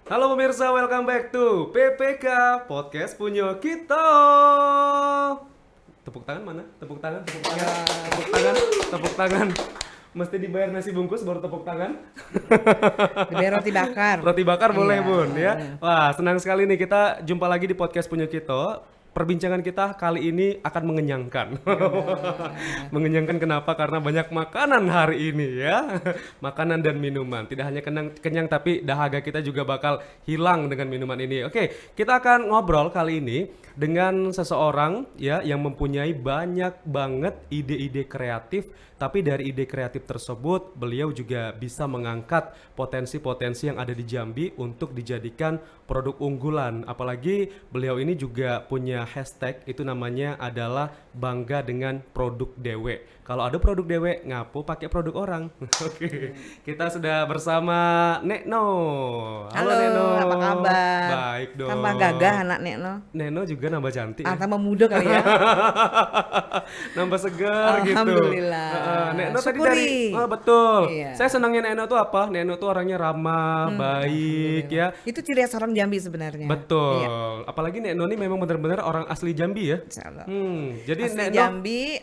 Halo pemirsa, welcome back to PPK Podcast Punya Kita. Tepuk tangan mana? Tepuk tangan, tepuk tangan, tepuk tangan, tepuk tangan. Mesti dibayar nasi bungkus baru tepuk tangan. Lebih roti bakar. Roti bakar boleh Iya. bun ya. Wah senang sekali nih kita jumpa lagi di podcast Punya Kita. Perbincangan kita kali ini akan mengenyangkan. Mengenyangkan kenapa? Karena banyak makanan hari ini ya. Makanan dan minuman. Tidak hanya kenyang tapi dahaga kita juga bakal hilang dengan minuman ini. Oke, kita akan ngobrol kali ini dengan seseorang ya yang mempunyai banyak banget ide-ide kreatif, tapi dari ide kreatif tersebut beliau juga bisa mengangkat potensi-potensi yang ada di Jambi untuk dijadikan produk unggulan. Apalagi beliau ini juga punya hashtag, itu namanya adalah bangga dengan produk dewe. Kalau ada produk dewe, ngapu pakai produk orang. Oke, kita sudah bersama Nekno. Halo, Nekno. apa kabar? Baik dong. Tambah gagah anak Nekno. Neno juga nambah cantik ya. Tambah muda kali ya. Nambah segar gitu. Alhamdulillah. Neno tadi Syukuri. dari betul. Iya. Saya senangnya Neno tuh apa? Neno tuh orangnya ramah, baik ya. Itu ciri khas orang Jambi sebenarnya. Betul. Iya. Apalagi Neno ini memang benar-benar orang asli Jambi ya. Insyaallah. Jadi Asli Neno Jambi,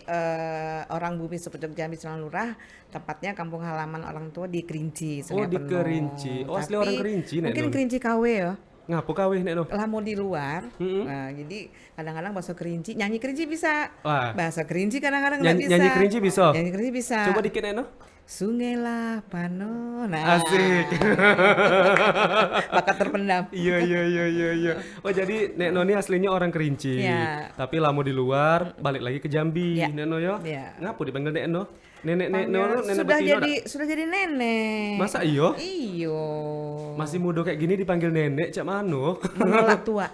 orang Bumi Sepucuk Jambi Sunan Lurah, tepatnya kampung halaman orang tua di Kerinci, Sungai di Penuh. Kerinci. Oh, asli Tapi orang Kerinci, Nek mungkin Nun. Kerinci KW ya. ngapu kawih Neno. Lah mau di luar, nah, jadi kadang-kadang bahasa Kerinci, nyanyi Kerinci bisa, Wah. bahasa Kerinci kadang-kadang nggak bisa. Nyanyi Kerinci bisa. Nyanyi Kerinci bisa. Coba dikit Neno. Sungai lah Pano, nah, Asik. bakat terpendam. Iya. Oh jadi Neno ini aslinya orang Kerinci. Iya. Tapi lama di luar, balik lagi ke Jambi, Iya. Neno ya. Iya. Ngapu dipanggil Neno? Nenek Neno, nenek sudah Betino sudah jadi nenek. Masa iyo? Iyo. Masih muda kayak gini dipanggil nenek, cak mano? Menolak tua,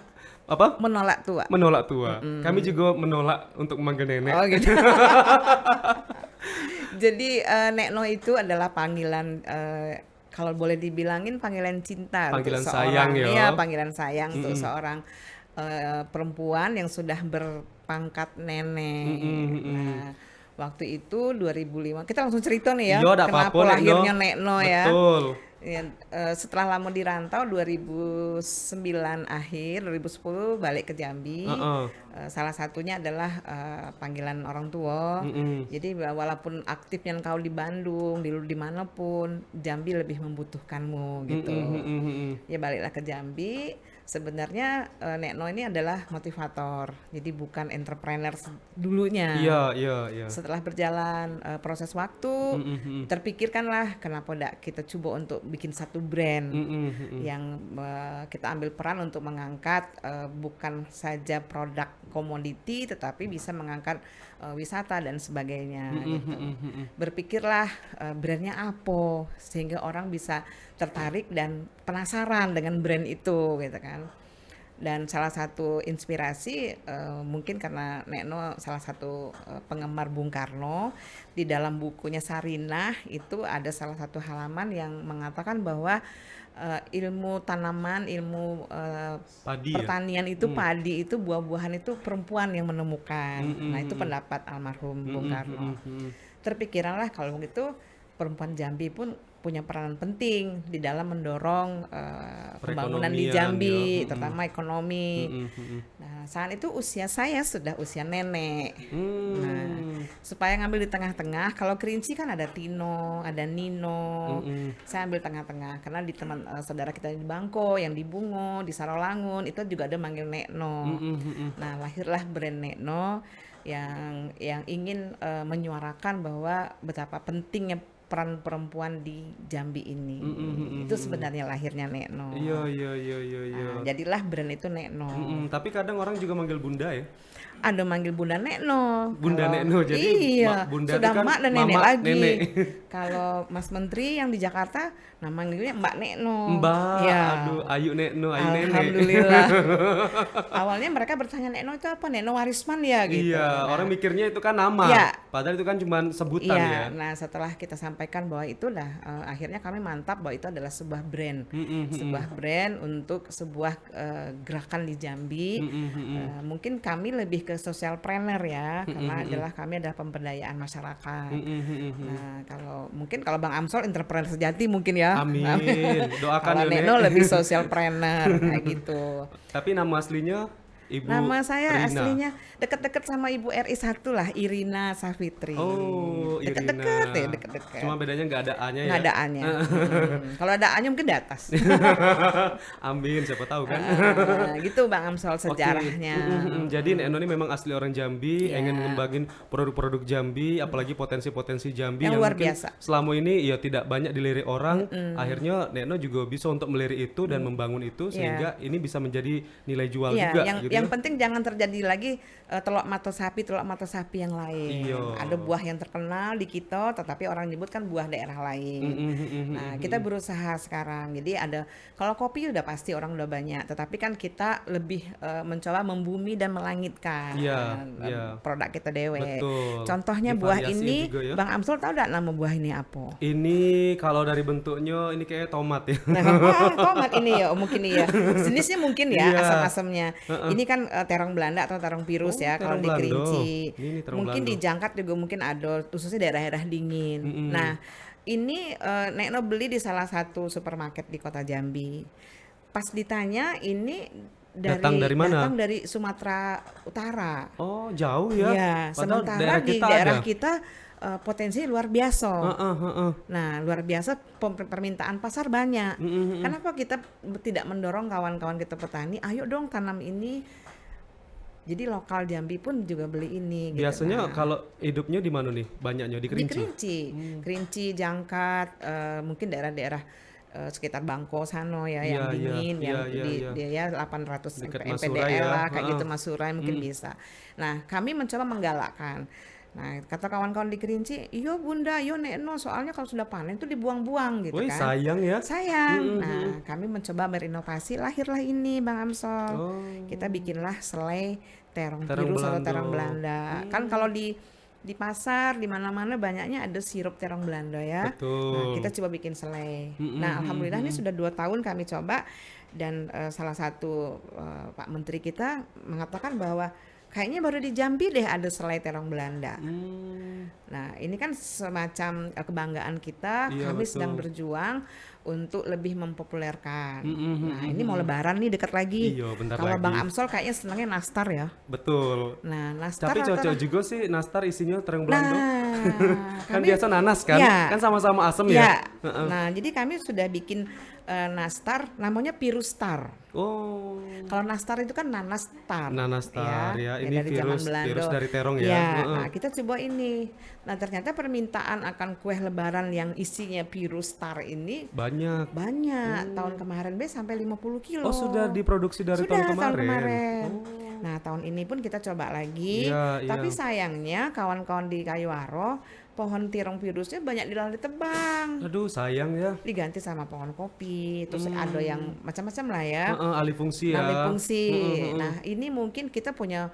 Apa? menolak tua. Menolak tua. Kami juga menolak untuk memanggil nenek. Oh gitu. Jadi Nekno itu adalah panggilan kalau boleh dibilangin panggilan cinta Panggilan untuk sayang seorang, ya. iya, panggilan sayang untuk seorang perempuan yang sudah berpangkat nenek. Nah, waktu itu 2005 kita langsung cerita nih ya, Iya, dak kenapa apa-apa, lahirnya Nekno. Nekno ya. Betul. Ya, setelah lama di rantau 2009 akhir 2010 balik ke Jambi. Salah satunya adalah panggilan orang tua. Jadi walaupun aktifnya kau di Bandung, di dimanapun, Jambi lebih membutuhkanmu gitu. Ya baliklah ke Jambi. Sebenarnya Nekno ini adalah motivator, jadi bukan entrepreneur dulunya. Iya. Setelah berjalan proses waktu, terpikirkanlah kenapa tidak kita coba untuk bikin satu brand yang kita ambil peran untuk mengangkat bukan saja produk komoditi, tetapi bisa mengangkat wisata dan sebagainya. Gitu. Berpikirlah brandnya apa sehingga orang bisa tertarik dan penasaran dengan brand itu, gitu kan. Dan salah satu inspirasi mungkin karena Nekno salah satu penggemar Bung Karno, di dalam bukunya Sarinah itu ada salah satu halaman yang mengatakan bahwa ilmu tanaman, ilmu Padi ya? pertanian itu padi itu buah-buahan itu perempuan yang menemukan. Nah itu pendapat almarhum Bung Karno. Terpikiranlah kalau begitu perempuan Jambi pun punya peranan penting di dalam mendorong pembangunan di Jambi, terutama ekonomi. Nah, saat itu usia saya sudah usia nenek. Nah, supaya ngambil di tengah-tengah, kalau Kerinci kan ada Tino, ada Nino. Saya ambil tengah-tengah karena di teman saudara kita di Bangko, yang di Bungo, di Sarolangun itu juga ada manggil Nekno. Nah, lahirlah brand Nekno yang ingin menyuarakan bahwa betapa pentingnya peran perempuan di Jambi ini. Itu sebenarnya lahirnya Nekno. Iya. Nah, jadilah brand itu Nekno. Tapi kadang orang juga manggil bunda ya. Ada manggil Bunda Nekno. Bunda Nekno, jadi iya, Bunda sudah itu kan mak dan nenek mama, lagi. nenek. Kalau Mas Menteri yang di Jakarta, nama manggilnya Mbak Nekno. Mbak, Ya. aduh, ayu Nekno, ayu nenek. Alhamdulillah. Awalnya mereka bertanya Nekno itu apa? Nekno Warisman ya gitu. Iya, Nah, orang mikirnya itu kan nama. Iya. Padahal itu kan cuma sebutan iya, ya. nah setelah kita sampai sampaikan bahwa itulah akhirnya kami mantap bahwa itu adalah sebuah brand, Mm-mm. sebuah brand untuk sebuah gerakan di Jambi. Mungkin kami lebih ke social planner ya, karena kami adalah pemberdayaan masyarakat. Nah, kalau Bang Amsol entrepreneur sejati mungkin ya. Amin. Doakan Kalau ya, Nek. Neno lebih social planner kayak gitu. Tapi nama aslinya Ibu Nama saya Rina. aslinya deket-deket sama Ibu RI 1 lah, Irina Safitri. Oh, Deket-deket Irina. ya, deket-deket. Cuma bedanya nggak ada A-nya ya. Nggak ada A-nya. Kalau ada A-nya mungkin di atas. Amin, siapa tahu kan. Gitu Bang Amsol Oke. sejarahnya. Jadi Nek Eno ini memang asli orang Jambi, Iya. ingin mengembangin produk-produk Jambi, apalagi potensi-potensi Jambi Yang luar mungkin biasa. selama ini ya tidak banyak dilirik orang. Akhirnya Nek Eno juga bisa untuk melirik itu dan membangun itu sehingga ini bisa menjadi nilai jual Iya, juga yang gitu. yang penting jangan terjadi lagi telok mata sapi yang lain. Iya. Ada buah yang terkenal di kita, tetapi orang nyebut kan buah daerah lain. Nah, kita berusaha sekarang. Jadi kalau kopi udah pasti orang udah banyak, tetapi kan kita lebih mencoba membumi dan melangitkan Iya, iya. produk kita dewe. Betul. Contohnya buah Divariasiin ini, juga ya. Bang Amsol tahu nggak nama buah ini apa? Ini kalau dari bentuknya ini kayak tomat ya. Nah, tomat ini ya, mungkin iya. Jenisnya mungkin ya, Iya. asam-asamnya. Ini kan terong Belanda atau terong virus ya kalau terong di Belanda. Kerinci. Ini terong Mungkin di Belanda. Jangkat juga mungkin ada, khususnya daerah-daerah dingin. Nah, ini Nekno beli di salah satu supermarket di Kota Jambi. Pas ditanya ini Datang dari mana? Datang dari Sumatera Utara. Oh, jauh ya. Iya, Padahal sementara di kita daerah ada. kita potensi luar biasa. Heeh. Nah, luar biasa permintaan pasar banyak. Kenapa kita tidak mendorong kawan-kawan kita petani, ayo dong tanam ini. Jadi lokal Jambi pun juga beli ini. Gitu. Biasanya Nah, kalau hidupnya di mana nih? Banyaknya di di Kerinci. Kerinci, Kerinci, Jangkat, mungkin daerah-daerah sekitar Bangko Sano ya, Iya, yang iya, dingin, iya, yang iya, iya. dia ya 800 Dekat MPDL Masurai ya, lah, kayak heeh. gitu Masurai mungkin bisa. Nah, kami mencoba menggalakkan. Nah, kata kawan-kawan di Kerinci, iyo Bunda, iyo Nekno, soalnya kalau sudah panen itu dibuang-buang gitu Wih, kan. sayang ya. Sayang. Nah, kami mencoba berinovasi, lahirlah ini Bang Amsol. Oh. Kita bikinlah selai terong Terong virus atau Belanda. terong Belanda. Kan kalau di pasar di mana-mana banyaknya ada sirup terong Belanda ya. Betul. Nah, kita coba bikin selai. Nah, alhamdulillah ini sudah 2 tahun kami coba dan salah satu Pak Menteri kita mengatakan bahwa kayaknya baru di Jambi deh ada selai terong Belanda. Nah, ini kan semacam kebanggaan kita. Iya, Kami betul. sedang berjuang untuk lebih mempopulerkan. Nah, ini mau Lebaran nih dekat lagi. Iya, bentar Kalau lagi. Bang Amsol kayaknya senangnya nastar ya. Betul. Nah, nastar Tapi cocok rata-rata- juga sih nastar isinya terong Belanda. Nah, Kan kami- biasa nanas kan? Ya. Kan sama-sama asam Ya. ya. Nah, jadi kami sudah bikin nastar namanya Pirustar. Oh. Kalau nastar itu kan nanastar. Nanastar ya. Ini dari zaman virus Belanda. dari terong ya. Ya, Heeh. nah kita coba ini. Nah, ternyata permintaan akan kue lebaran yang isinya Pirustar ini Banyak. banyak. Tahun kemarin sampai 50 kilo. Oh, sudah diproduksi dari Sudah, tahun kemarin. Nah, tahun ini pun kita coba lagi. Iya, Tapi iya. sayangnya kawan-kawan di Kayuaro, pohon tirong virusnya banyak ditebang. Aduh, sayang ya. Diganti sama pohon kopi. Terus ada yang macam-macam lah ya. Heeh, alih fungsi ya. Alih fungsi. Nah, ini mungkin kita punya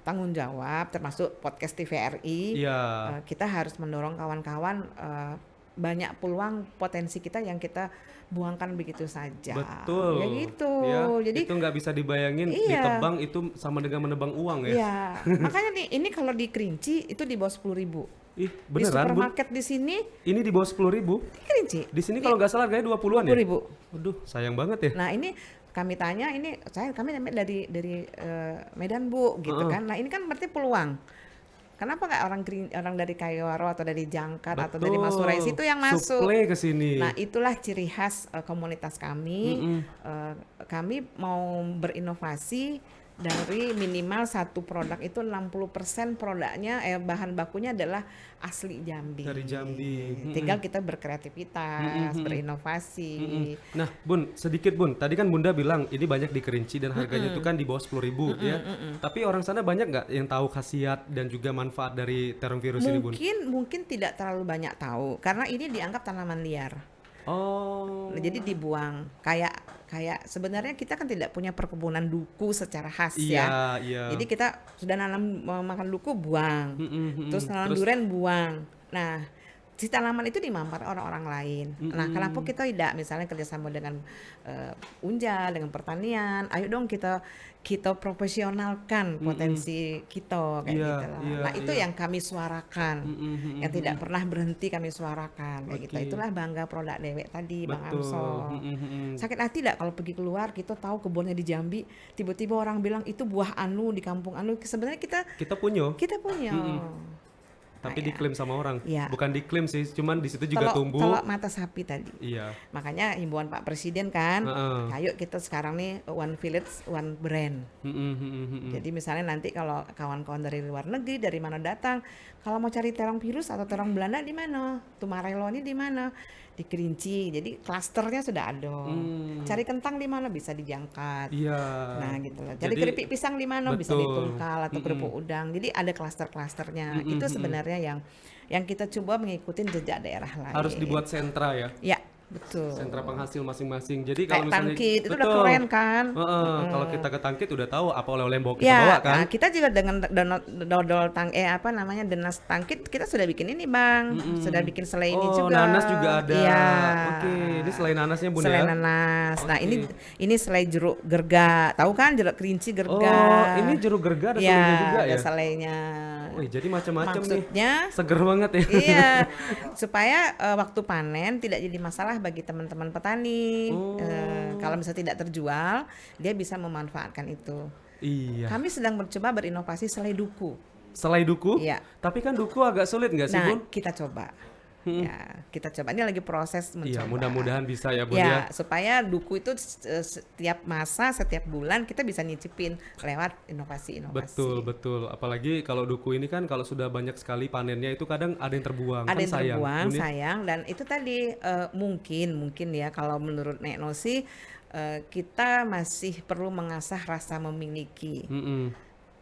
tanggung jawab termasuk podcast TVRI. Iya. Kita harus mendorong kawan-kawan banyak peluang potensi kita yang kita buangkan begitu saja. Betul. Ya gitu. Ya, Jadi itu nggak bisa dibayangin Iya. ditebang itu sama dengan menebang uang ya. ya, makanya nih ini kalau di Kerinci itu di bawah 10.000. Ih, Di beneran, Bu? supermarket di sini Ini di bawah 10.000. di Kerinci Di sini kalau nggak salah harganya 20-an ya? 10.000. Waduh, sayang banget ya. Nah, ini kami tanya kami dari Medan Bu gitu kan. Nah, ini kan berarti peluang. Kenapa nggak orang dari Kayuaro atau dari Jangkat atau dari Masurai situ yang masuk? Suplai ke sini. Nah, itulah ciri khas komunitas kami. Kami mau berinovasi dari minimal satu produk itu 60% produknya bahan bakunya adalah asli Jambi. Dari Jambi. Tinggal kita berkreativitas, berinovasi. Nah, Bun, sedikit Bun. Tadi kan Bunda bilang ini banyak di Kerinci dan harganya itu kan di bawah 10.000 ya. Tapi orang sana banyak nggak yang tahu khasiat dan juga manfaat dari terong virus ini, Bun? Mungkin tidak terlalu banyak tahu karena ini dianggap tanaman liar. Oh. Jadi dibuang. Kayak sebenarnya kita kan tidak punya perkebunan duku secara khas Iya, ya. iya. Jadi kita sudah nanam makan duku buang. Terus nanam durian buang. Nah, si tanaman itu dimanfaatkan orang-orang lain. Nah, kenapa kita tidak misalnya kerjasama dengan Unja, dengan pertanian, ayo dong kita profesionalkan potensi kita kayak gitu lah. Nah, itu yang kami suarakan, yang tidak pernah berhenti kami suarakan kayak gitu. Itulah bangga produk dewek tadi, Bang Amsol. Sakit hati tidak kalau pergi keluar kita tahu kebunnya di Jambi, tiba-tiba orang bilang itu buah anu di kampung anu. Sebenarnya kita punya. Tapi diklaim sama orang, ya. Bukan diklaim sih, cuman di situ juga tumbuh. Kalau mata sapi tadi. Iya. Makanya himbauan Pak Presiden kan, ayo kita sekarang nih one village, one brand. Jadi misalnya nanti kalau kawan-kawan dari luar negeri, dari mana datang, kalau mau cari terong virus atau terong Belanda di mana, Tumarelo ini di mana, di Kerinci. Jadi klasternya sudah ada. Cari kentang di mana bisa dijangkat. Iya. Nah gitu loh. Cari keripik pisang di mana bisa ditungkal atau kerupuk udang. Jadi ada klaster-klasternya. Itu sebenarnya yang kita coba mengikuti jejak daerah lain. Harus dibuat sentra ya. Ya, betul. Sentra penghasil masing-masing. Jadi kalau misalnya Tangkit itu udah keren kan. Kalau kita ke Tangkit udah tahu apa oleh-oleh yang kita bawa kan. Nah, kita juga dengan dodol Denas Tangkit kita sudah bikin ini Bang. Sudah bikin selai ini juga. Nanas juga ada. Iya. Oke, ini selai nanasnya Bun selai ya. nanas. Nah, ini selai jeruk gerga. Tahu kan jeruk kerinci gerga. Oh, ini jeruk gerga ada selainya juga ya. Ada selainya. Wih, jadi macam-macam nih. Maksudnya seger banget ya. Iya, supaya waktu panen tidak jadi masalah bagi teman-teman petani. Kalau misalnya tidak terjual, dia bisa memanfaatkan itu. Iya. Kami sedang mencoba berinovasi selai duku. Selai duku? Iya. Tapi kan duku agak sulit nggak sih, Bun? Nah, kita coba. Ya, kita coba. Ini lagi proses mencoba. Iya, mudah-mudahan bisa ya, Bun ya. Supaya duku itu setiap masa, setiap bulan kita bisa nyicipin lewat inovasi-inovasi. Betul. Apalagi kalau duku ini kan kalau sudah banyak sekali panennya itu kadang ada yang terbuang. Ada kan yang terbuang, sayang. Dan itu tadi mungkin ya kalau menurut Nek Nosi kita masih perlu mengasah rasa memiliki.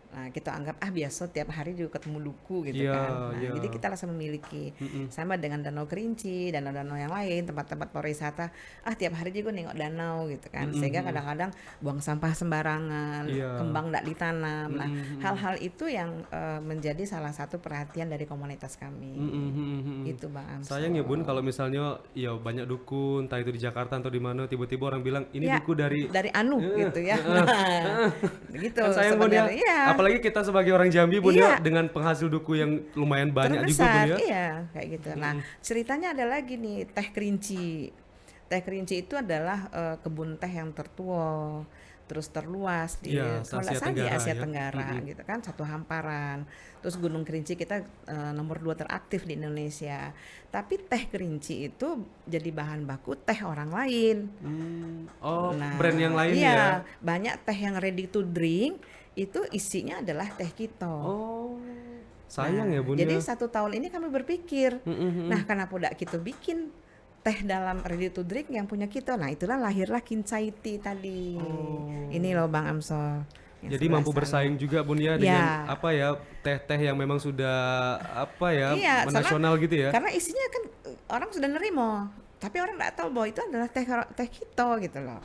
Nah, kita anggap biasa tiap hari juga ketemu duku gitu kan. Nah, jadi kita rasa memiliki. Sama dengan Danau Kerinci, danau-danau yang lain, tempat-tempat pariwisata, tiap hari juga nengok danau gitu kan. Sehingga kadang-kadang buang sampah sembarangan, kembang enggak ditanam. Nah, hal-hal itu yang menjadi salah satu perhatian dari komunitas kami. Gitu Bang Amsol. Sayang ya Bun kalau misalnya ya banyak dukun, entah itu di Jakarta atau di mana, tiba-tiba orang bilang ini duku dari anu gitu ya. Begitu kan sayang Bun ya. Apalagi kita sebagai orang Jambi Bun ya, dengan penghasil duku yang lumayan banyak terbesar, juga Bun ya. Iya, kayak gitu. Nah, ceritanya ada lagi nih, teh kerinci. Teh kerinci itu adalah kebun teh yang tertua, terus terluas di Asia Tenggara gitu kan, satu hamparan. Terus Gunung Kerinci kita nomor 2 teraktif di Indonesia. Tapi teh kerinci itu jadi bahan baku teh orang lain. Brand yang lain ya. Banyak teh yang ready to drink itu isinya adalah teh kita. Sayang ya Bun. Jadi 1 tahun ini kami berpikir, nah kenapa tidak kita bikin teh dalam ready to drink yang punya kita. Nah, itulah lahirlah Kincaiti tadi. Ini loh Bang Amsol. Jadi mampu bersaing juga Bun ya dengan teh-teh yang memang sudah menasional gitu ya. Karena isinya kan orang sudah nerima. Tapi orang nggak tahu bahwa itu adalah teh kita gitu loh.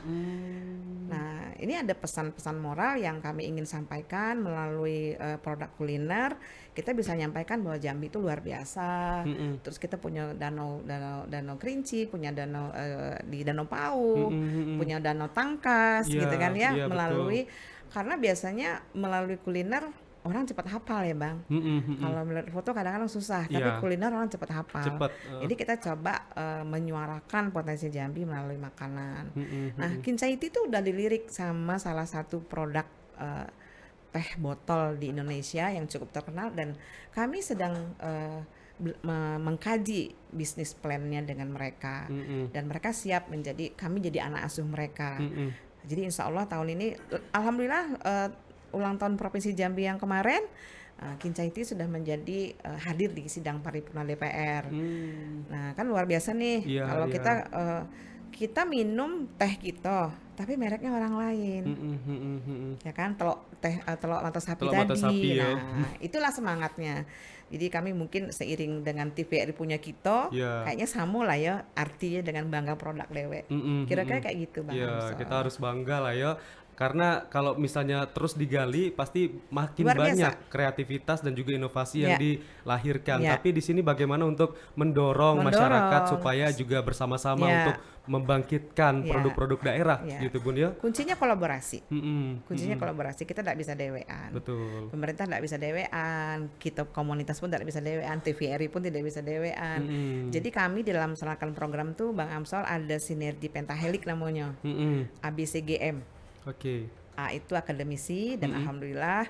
Nah, ini ada pesan-pesan moral yang kami ingin sampaikan melalui produk kuliner. Kita bisa nyampaikan bahwa Jambi itu luar biasa. Terus kita punya danau Kerinci, punya danau di Danau Pau, punya danau Tangkas, gitu kan ya, melalui karena biasanya melalui kuliner orang cepat hafal ya Bang. Kalau melihat foto kadang-kadang susah, tapi kuliner orang cepat hafal. Jadi kita coba menyuarakan potensi Jambi melalui makanan. Nah, Kincaiti itu udah dilirik sama salah satu produk teh botol di Indonesia yang cukup terkenal, dan kami sedang mengkaji bisnis plan-nya dengan mereka. Dan mereka siap kami jadi anak asuh mereka. Jadi insya Allah tahun ini, alhamdulillah ulang tahun Provinsi Jambi yang kemarin, Kincaiti sudah menjadi hadir di sidang paripurna DPR. Nah kan luar biasa nih kalau kita minum teh kita tapi mereknya orang lain. Ya kan, telur mata sapi Telur mata tadi. sapi ya. Nah, itulah semangatnya. Jadi kami mungkin seiring dengan TVRI punya kita, Ya. kayaknya sama lah ya artinya dengan bangga produk dewek. Kira-kira kayak gitu Bang Ya, Amsal. kita harus bangga lah ya. Karena kalau misalnya terus digali pasti makin Luar biasa. banyak kreativitas dan juga inovasi yang Ya. dilahirkan. Ya. Tapi di sini bagaimana untuk mendorong masyarakat supaya juga bersama-sama Ya. untuk membangkitkan Ya. produk-produk daerah Ya. gitu Bun ya. Kuncinya kolaborasi. Mm-mm. Kuncinya kolaborasi. Kita tidak bisa dewean. Betul. Pemerintah tidak bisa dewean, kita komunitas pun tidak bisa dewean, TVRI pun tidak bisa dewean. Jadi kami di dalam melaksanakan program tuh Bang Amsal ada sinergi pentahelik namanya, ABCGM. Oke. A itu akademisi dan alhamdulillah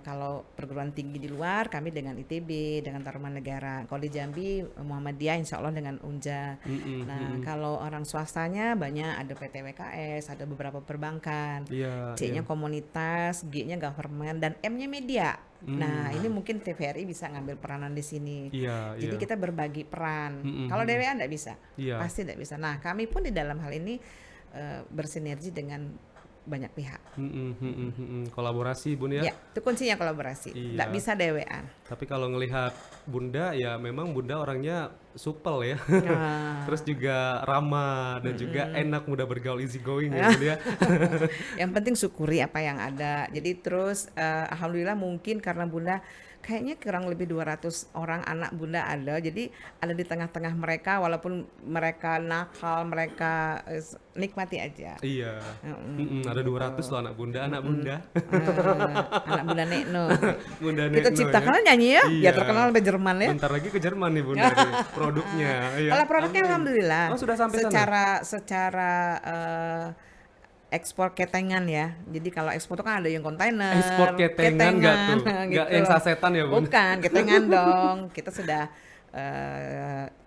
kalau perguruan tinggi di luar kami dengan ITB, dengan Tarumanegara. Kalau di Jambi Muhammadiyah insya Allah dengan Unja. Nah kalau orang swastanya banyak, ada PT WKS, ada beberapa perbankan. Iya. C-nya komunitas, G-nya government, dan M-nya media. Nah ini mungkin TVRI bisa ngambil peranan di sini. Iya. Jadi kita berbagi peran. Kalau DWA enggak bisa, Iya. pasti enggak bisa. Nah kami pun di dalam hal ini bersinergi dengan banyak pihak. Kolaborasi Bun ya. Ya, itu kuncinya kolaborasi. Iya. Nggak bisa dewean. Tapi kalau ngelihat Bunda ya memang Bunda orangnya supel ya. Nah, Terus juga ramah dan juga enak, mudah bergaul, easy going ya Bun ya. yang penting syukuri apa yang ada. Jadi terus alhamdulillah mungkin karena Bunda kayaknya kurang lebih 200 orang anak Bunda ada. Jadi ada di tengah-tengah mereka walaupun mereka nakal, mereka nikmati aja. Iya. Ada 200 loh anak Bunda. Anak Bunda Nekno. Bunda Kita Nekno ciptakan ya. nyanyi ya, Iya. biar terkenal sampai Jerman ya. Bentar lagi ke Jerman nih Bunda nih, produknya. Iya. Kalau produknya Amin. alhamdulillah Oh, sudah sampai sana? secara ekspor ketengan ya. Jadi kalau ekspor itu kan ada yang kontainer, Ekspor ketengan nggak tuh? Nggak yang sasetan ya Bun? Bukan, ketengan dong. Kita sudah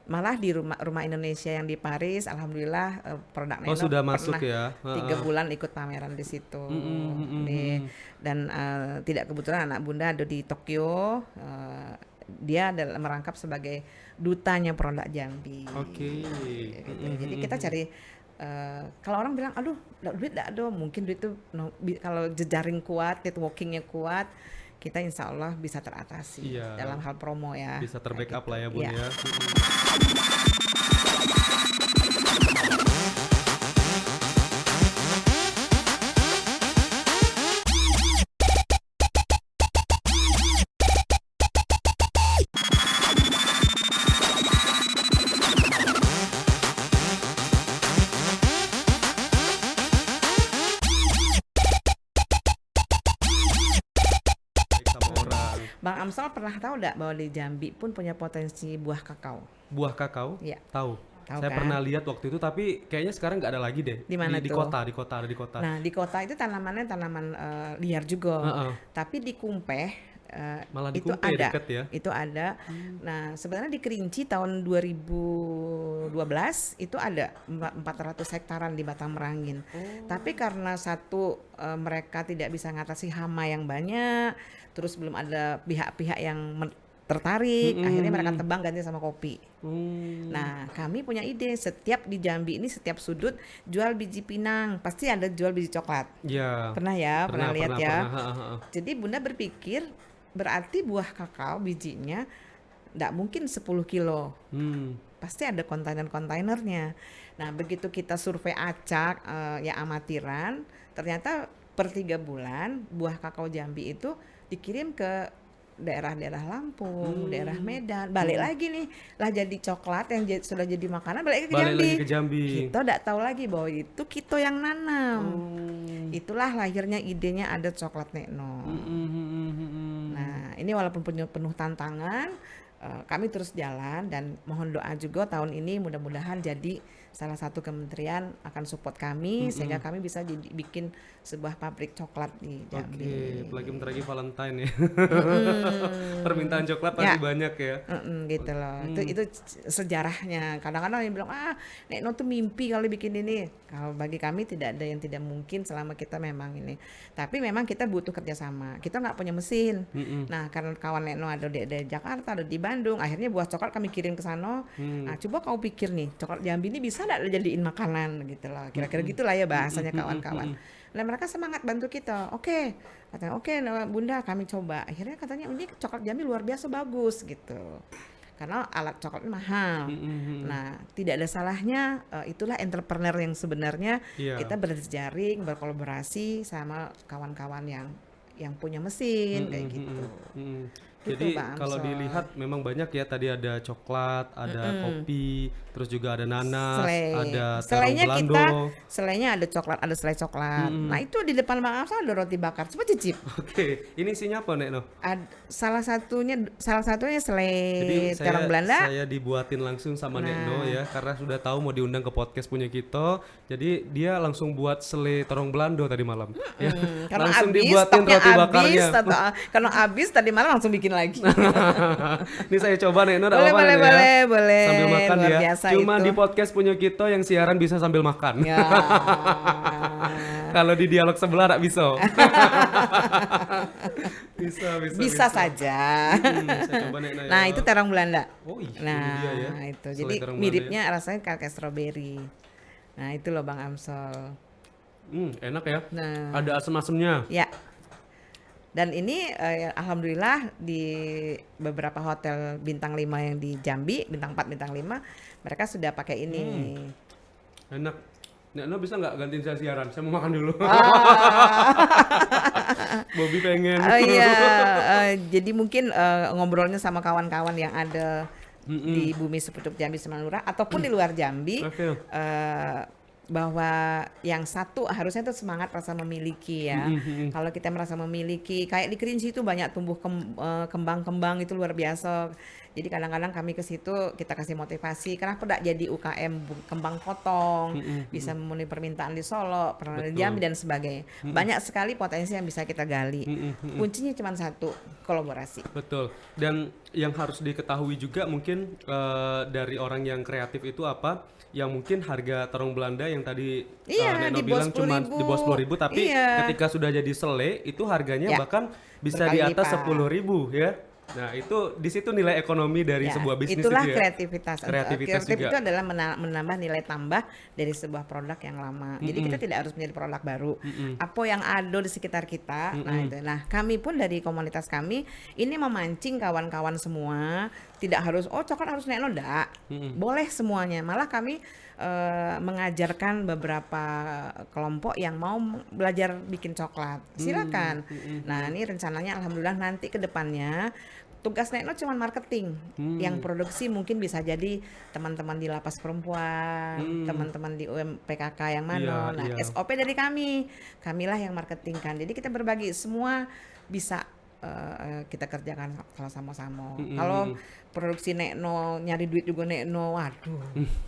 malah di rumah Indonesia yang di Paris, alhamdulillah produk Neno sudah masuk pernah ya. 3 bulan ikut pameran di situ. Dan tidak kebetulan anak Bunda ada di Tokyo. Dia adalah merangkap sebagai dutanya produk Jambi. Oke. Gitu. Jadi kita cari kalau orang bilang aduh duit enggak ada, mungkin duit itu kalau jejaring kuat, networkingnya kuat, kita insya Allah bisa teratasi dalam hal promo ya. Bisa terbackup lah ya Bun ya. Bang Amsal pernah tahu enggak bahwa di Jambi pun punya potensi buah kakao? Buah kakao? Iya. Tahu. Saya kan? pernah lihat waktu itu, tapi kayaknya sekarang nggak ada lagi deh. Di mana di tuh? kota, ada di kota. Nah di kota itu tanamannya tanaman liar juga, tapi di Kumpeh Malah di itu Kumpeh ada, deket ya? itu ada. Nah sebenarnya di Kerinci tahun 2012 itu ada 400 hektaran di Batang Merangin. Tapi karena satu mereka tidak bisa ngatasi hama yang banyak, terus belum ada pihak-pihak yang tertarik, akhirnya mereka tebang ganti sama kopi. Nah kami punya ide, setiap di Jambi ini setiap sudut jual biji pinang, pasti ada jual biji coklat. Iya. Pernah ya, pernah lihat ya. Pernah. Jadi Bunda berpikir berarti buah kakao bijinya nggak mungkin 10 kilo. Pasti ada kontainer-kontainernya. Nah begitu kita survei acak ya amatiran, ternyata per 3 bulan buah kakao Jambi itu dikirim ke daerah-daerah Lampung, daerah Medan, balik lagi nih lah jadi coklat yang sudah jadi makanan balik lagi ke Jambi. Kita tidak tahu lagi bahwa itu kita yang nanam. Itulah lahirnya idenya ada coklat Nekno. Nah ini walaupun penuh tantangan, kami terus jalan dan mohon doa juga tahun ini mudah-mudahan jadi salah satu kementerian akan support kami sehingga kami bisa bikin sebuah pabrik coklat di Jambi. Oke, apalagi bentar lagi Valentine ya. Permintaan coklat pasti banyak ya. Gitu loh. Itu sejarahnya. Kadang-kadang yang bilang Nekno tuh mimpi kali bikin ini. Kalau bagi kami tidak ada yang tidak mungkin selama kita memang ini. Tapi memang kita butuh kerjasama. Kita nggak punya mesin. Nah karena kawan Nekno ada di Jakarta, ada di Bandung, Bandung. Akhirnya buah coklat kami kirim ke sana. Nah, coba kau pikir nih, coklat Jambi ini bisa enggak dijadiin makanan gitu loh. Kira-kira gitulah ya bahasanya kawan-kawan. Nah, mereka semangat bantu kita. Oke. Katanya, "Oke, nah, Bunda, kami coba." Akhirnya katanya ini coklat Jambi luar biasa bagus gitu. Karena alat coklatnya mahal. Nah, tidak ada salahnya, itulah entrepreneur yang sebenarnya Iya. kita berjejaring, berkolaborasi sama kawan-kawan yang punya mesin kayak gitu. Gitu, Jadi Pak kalau Amsol. dilihat memang banyak ya, tadi ada coklat, ada kopi, terus juga ada nanas, Selai. ada terong Selainya kita, belando. selainya ada coklat, ada selai coklat. Nah, itu di depan Bang Amsol ada roti bakar. Coba cicip. Oke, ini isinya apa Nek No? Salah satunya Jadi selai terong Belanda. saya dibuatin langsung sama Nek No Nah. ya, karena sudah tahu mau diundang ke podcast punya kita. Jadi dia langsung buat selai terong belando tadi malam. Ya. Karena Langsung habis, dibuatin stoknya roti habis, bakarnya. karena habis tadi malam langsung bikin lagi. Ini saya coba Nek No, nggak Boleh, apa-apa, boleh, Nek No, ya? boleh, boleh. Sambil makan Luar ya. biasa Cuma itu. di podcast punya kita yang siaran bisa sambil makan. Ya. Kalau di dialog sebelah nggak bisa. bisa. Bisa saja. Saya coba Nek No, ya. Nah, itu terong Belanda. Oh iya, ini Nah, dia ya. itu. Selai Jadi terong miripnya rasanya kayak strawberry. Nah, itu loh Bang Amsol. Enak ya. Nah, Ada asem-asemnya. ya. Dan ini alhamdulillah di beberapa hotel bintang 5 yang di Jambi, bintang 4, bintang 5, mereka sudah pakai ini. Enak. Nek No bisa nggak gantiin saya siaran? Saya mau makan dulu. Bobby pengen. Iya, jadi mungkin ngobrolnya sama kawan-kawan yang ada di Bumi Sepucuk Jambi Semanura ataupun di luar Jambi, Oke. bahwa yang satu harusnya itu semangat rasa memiliki ya. Kalau kita merasa memiliki, kayak di Kerinci itu banyak tumbuh kembang-kembang itu luar biasa. Jadi kadang-kadang kami ke situ kita kasih motivasi, kenapa tidak jadi UKM kembang potong, bisa memenuhi permintaan di Solo, pernah di Jambi dan sebagainya. Banyak sekali potensi yang bisa kita gali. Kuncinya cuma satu, kolaborasi. Betul. Dan yang harus diketahui juga mungkin dari orang yang kreatif itu apa? Yang mungkin harga terong Belanda yang tadi Iya, Nek No di bilang bawah cuma 10.000. di bawah 10.000, tapi Iya. ketika sudah jadi selai itu harganya Ya, bahkan bisa di berkali atas lipat. 10.000 ya. Nah, itu di situ nilai ekonomi dari Ya, sebuah bisnis itulah itu ya. kreativitas. Kreativitas Kreatif juga. itu adalah menambah nilai tambah dari sebuah produk yang lama. Jadi kita tidak harus menjadi produk baru. Apa yang ada di sekitar kita, nah itu. Nah, kami pun dari komunitas kami ini memancing kawan-kawan semua. Tidak harus coklat harus Nek No, enggak. Boleh semuanya. Malah kami mengajarkan beberapa kelompok yang mau belajar bikin coklat. Silakan. Nah, ini rencananya alhamdulillah nanti ke depannya tugas Nek No cuma marketing. Yang produksi mungkin bisa jadi teman-teman di lapas perempuan, teman-teman di PKK yang mana. Iya, Nah, iya. SOP dari kamilah yang marketing kan. Jadi kita berbagi semua bisa kita kerjakan kalau sama-sama. Kalau produksi Nek No nyari duit juga Nek No, waduh,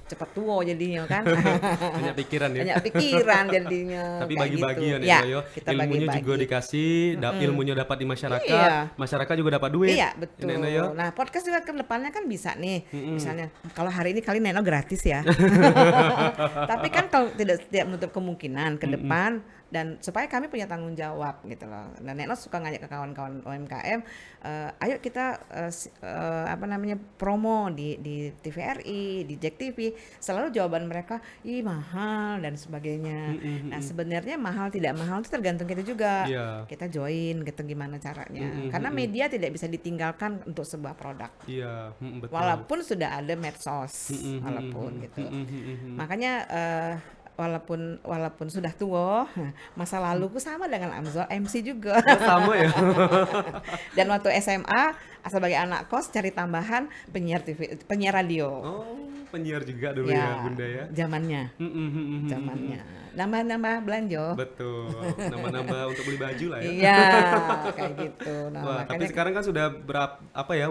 cepat tua jadinya kan. Banyak pikiran ya. Banyak pikiran jadinya. Tapi kayak bagi-bagi gitu. ya Nek Ya, No, ya. kita Ilmunya bagi-bagi. juga dikasih, ilmunya dapat di masyarakat, Iya. masyarakat juga dapat duit. Iya betul. Nek No, ya. Nah podcast juga ke depannya kan bisa nih, misalnya kalau hari ini kali Neno gratis ya, tapi kan kalau tidak menutup kemungkinan ke depan dan supaya kami punya tanggung jawab gitu loh. Dan Neno suka ngajak ke kawan-kawan UMKM, ayo kita promo di TVRI, di Jack TV. Selalu jawaban mereka, ih mahal dan sebagainya. Nah sebenarnya mahal tidak mahal itu tergantung kita juga. Iya. Kita join gitu gimana caranya. Karena media tidak bisa ditinggalkan untuk sebuah produk. Iya, betul. Walaupun sudah ada medsos, walaupun gitu. Makanya walaupun sudah tua, masa laluku sama dengan Amsol MC juga. Sama ya. Dan waktu SMA sebagai anak kos cari tambahan penyiar radio. Oh, penyiar juga dulu ya, Bunda ya. Zamannya. Nambah belanja. Betul. Nambah-nambah untuk beli baju lah ya. Iya, kayak gitu. Nah, Wah, tapi makanya sekarang kan sudah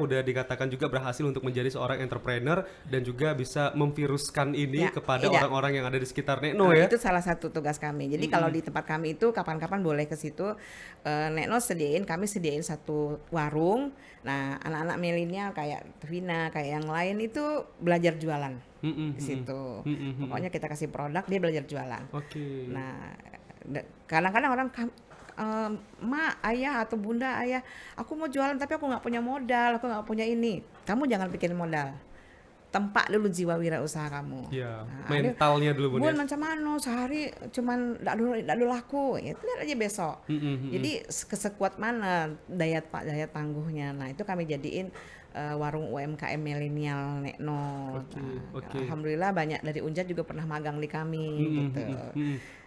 udah dikatakan juga berhasil untuk menjadi seorang entrepreneur dan juga bisa memviruskan ini Ya, kepada iya. orang-orang yang ada di sekitar Nek No ya. Itu salah satu tugas kami. Jadi kalau di tempat kami itu kapan-kapan boleh ke situ. Nek No kami sediain satu warung. Nah, anak-anak milenial kayak Vina, kayak yang lain itu belajar jualan di situ. Pokoknya kita kasih produk, dia belajar jualan. Oke. Nah, kadang-kadang orang mak, ayah atau bunda, ayah, aku mau jualan tapi aku nggak punya modal, aku nggak punya ini. Kamu jangan pikirin modal. Tempat dulu jiwa wirausaha kamu. Iya, Nah, ada, mentalnya dulu Bun Bun ya. macam mana sehari cuman ndak dulu laku, ya lihat aja besok. Jadi kesekuat mana daya tangguhnya. Nah itu kami jadiin warung UMKM milenial Nekno. Oke, Nah, oke. alhamdulillah banyak dari Unjad juga pernah magang di kami gitu.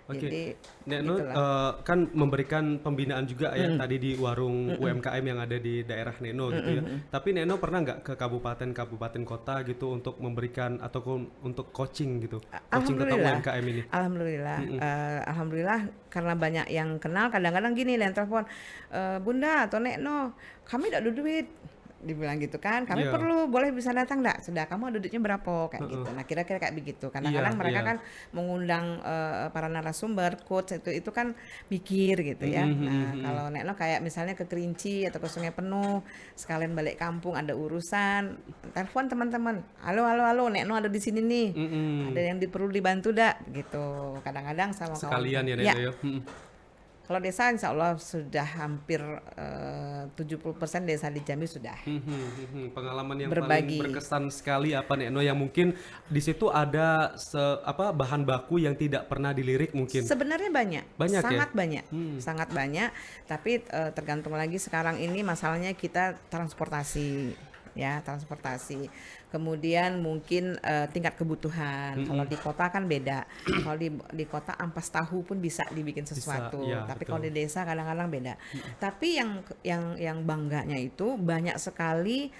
Oke. Jadi Nekno gitulah. kan memberikan pembinaan juga ya tadi di warung UMKM yang ada di daerah Nekno gitu ya. Tapi Nekno pernah nggak ke kabupaten kota gitu untuk memberikan ataupun untuk coaching gitu, coaching tentang Alhamdulillah, UMKM ini? alhamdulillah karena banyak yang kenal. Kadang-kadang gini yang telepon, Bunda atau Nekno, kami tidak ada duit, dibilang gitu kan. Kami Iya. perlu, boleh bisa datang enggak? Sudah, kamu ada duitnya berapa? Kayak gitu. Nah kira-kira kayak begitu. Kadang-kadang Iya, mereka iya. kan mengundang para narasumber, coach itu kan mikir gitu ya. Nah kalau Nekno kayak misalnya ke Kerinci atau ke Sungai Penuh, sekalian balik kampung ada urusan, telepon teman-teman, halo halo halo, Nekno ada di sini nih, ada yang perlu dibantu dak gitu. Kadang-kadang sama Sekalian ya kawan-kawan. Ya, Nekno ya. kalau desa insya Allah sudah hampir 70% desa di Jambi sudah Pengalaman yang paling berbagi. berkesan sekali apa Nekno yang mungkin di situ ada bahan baku yang tidak pernah dilirik mungkin. Sebenarnya banyak, Banyak ya? sangat banyak, sangat banyak. Tapi tergantung lagi sekarang ini masalahnya kita transportasi, ya transportasi. Kemudian mungkin tingkat kebutuhan. Kalau di kota kan beda. Kalau di kota ampas tahu pun bisa dibikin sesuatu. iya, Tapi betul. kalau di desa kadang-kadang beda. Tapi yang bangganya itu banyak sekali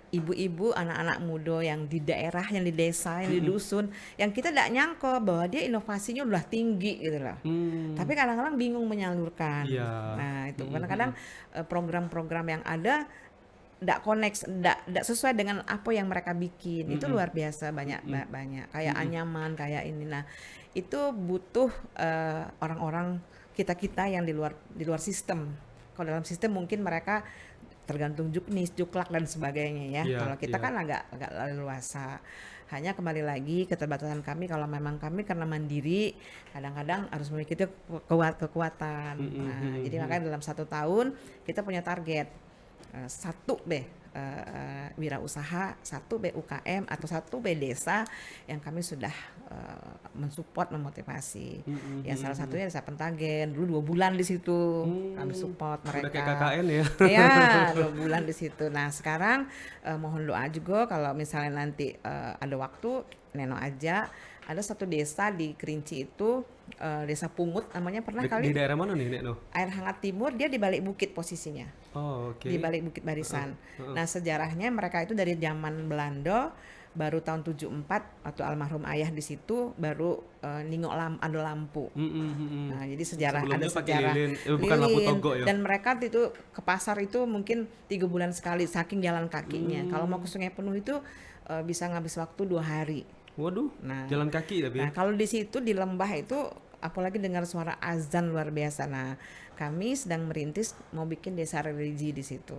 ibu-ibu, anak-anak muda yang di daerah, yang di desa, yang di dusun, yang kita tidak nyangka bahwa dia inovasinya udah tinggi gitu loh. Tapi kadang-kadang bingung menyalurkan. Iya. Nah itu kadang-kadang program-program yang ada tidak connect, tidak sesuai dengan apa yang mereka bikin. Itu luar biasa banyak. Kayak anyaman, kayak ini. Nah itu butuh orang-orang kita yang di luar sistem. Kalau dalam sistem mungkin mereka tergantung juknis, juklak dan sebagainya ya. Iya, Kalau kita iya. kan agak leluasa. Hanya kembali lagi keterbatasan kami, kalau memang kami karena mandiri, kadang-kadang harus memiliki kekuatan. Nah, jadi makanya dalam 1 tahun kita punya target 1 wirausaha, 1 UKM atau 1 desa yang kami sudah mensupport, memotivasi. Ya salah satunya desa Pentagen, dulu 2 bulan di situ kami support Udah kayak mereka. KKN ya. Ya 2 bulan di situ. Nah sekarang mohon doa juga kalau misalnya nanti ada waktu, Neno aja. Ada 1 desa di Kerinci itu, desa Pungut namanya, pernah Di kali? daerah mana nih Nekno? Air Hangat Timur, dia di balik bukit posisinya. Oh, oke. Di balik Bukit Barisan. Nah sejarahnya mereka itu dari zaman Belanda, baru tahun 74 waktu almarhum ayah di situ baru ningok ada lampu. Nah jadi sejarah, Sebelumnya ada pakai sejarah lilin, bukan lampu togok ya. Dan mereka itu ke pasar itu mungkin 3 bulan sekali saking jalan kakinya. Kalau mau ke Sungai Penuh itu bisa ngabis waktu 2 hari. Waduh, Nah, jalan kaki tapi. Nah, kalau di situ di lembah itu apalagi dengar suara azan luar biasa. Nah, kami sedang merintis mau bikin desa religi di situ.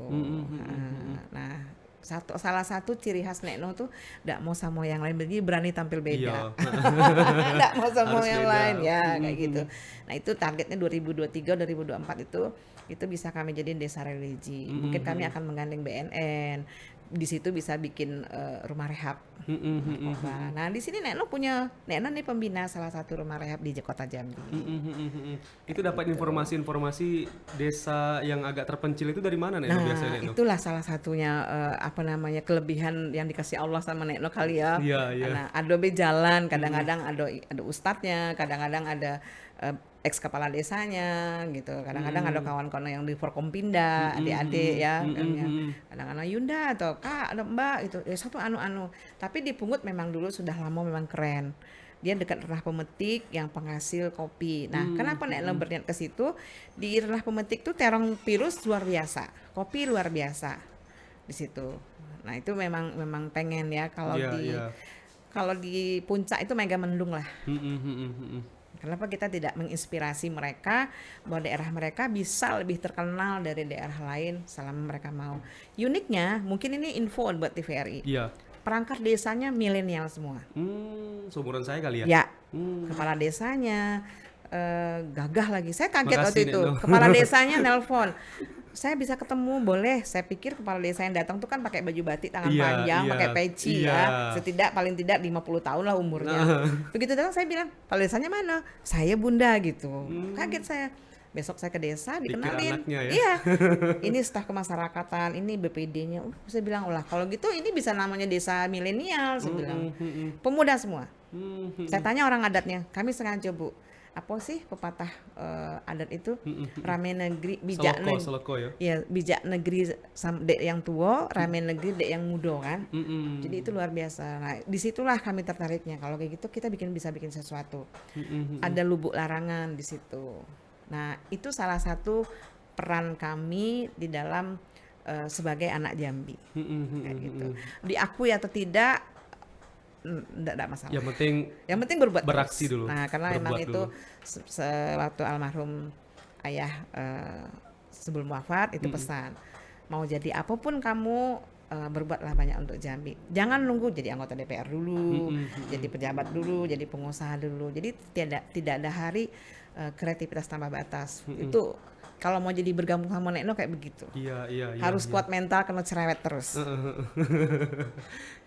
Nah, salah satu ciri khas Nekno tuh tidak mau sama yang lain, jadi berani tampil beda. Iya. Tidak mau sama Harus yang beda. lain ya kayak gitu. Nah, itu targetnya 2023 2024 itu bisa kami jadiin desa religi. Mungkin kami akan menggandeng BNN. Di situ bisa bikin rumah rehab. Nah, di sini Nekno nih pembina salah satu rumah rehab di Kota Jambi. Itu dapat informasi-informasi desa yang agak terpencil itu dari mana Nekno Nah, biasanya Nekno? itulah salah satunya kelebihan yang dikasih Allah sama Nekno kali ya. Iya, iya. Nah, adobe jalan, kadang-kadang ada ustadznya, kadang-kadang ada ex kepala desanya gitu. Kadang-kadang ada kawan-kawan yang di Forkompinda, adik-adik ya. Kadang-kadang Yunda atau Kak, ada Mbak gitu. Ya satu anu-anu. Tapi di Pungut memang dulu sudah lama memang keren. Dia dekat Renah Pemetik yang penghasil kopi. Nah, kenapa Nekno berniat ke situ? Di Renah Pemetik tuh terong virus luar biasa, kopi luar biasa di situ. Nah, itu memang pengen ya kalau Iya. kalau di puncak itu mega mendung lah. Kenapa kita tidak menginspirasi mereka bahwa daerah mereka bisa lebih terkenal dari daerah lain selama mereka mau. Uniknya, mungkin ini info buat TVRI. Iya. Perangkat desanya milenial semua. Seumuran saya kali ya. Ya, kepala desanya, gagah lagi. Saya kaget Makasih, waktu itu. Neno. Kepala desanya nelpon. Saya bisa ketemu, boleh. Saya pikir kepala desa yang datang tuh kan pakai baju batik tangan Iya, panjang, iya, pakai peci iya. ya. Paling tidak 50 tahun lah umurnya. Begitu datang saya bilang, kepala desanya mana? Saya bunda gitu. Kaget saya. Besok saya ke desa Pikir dikenalin. anaknya ya. Iya. Ini staf kemasyarakatan, ini BPD-nya. Saya bilang, "Lah, kalau gitu ini bisa namanya desa milenial," saya bilang. Pemuda semua. Saya tanya orang adatnya, kami sengaja Bu, apa sih pepatah adat itu? Rame negeri, bijak negeri. Seloko ya. Ya, bijak negeri dek yang tua, rame negeri dek yang muda kan. Jadi itu luar biasa. Nah, disitulah kami tertariknya. Kalau kayak gitu kita bisa bikin sesuatu. Ada lubuk larangan di situ. Nah, itu salah satu peran kami di dalam sebagai anak Jambi. Kayak gitu. Diakui atau tidak, enggak masalah. Yang penting berbuat beraksi terus. dulu. Nah, karena Berbuat memang itu dulu. sewaktu almarhum ayah sebelum wafat itu pesan, mau jadi apapun kamu berbuatlah banyak untuk Jambi. Jangan nunggu jadi anggota DPR dulu, jadi pejabat dulu, jadi pengusaha dulu. Jadi tidak ada hari kreativitas tanpa batas. Itu kalau mau jadi bergabung sama Neno kayak begitu. Iya. Harus kuat mental, kena cerewet terus.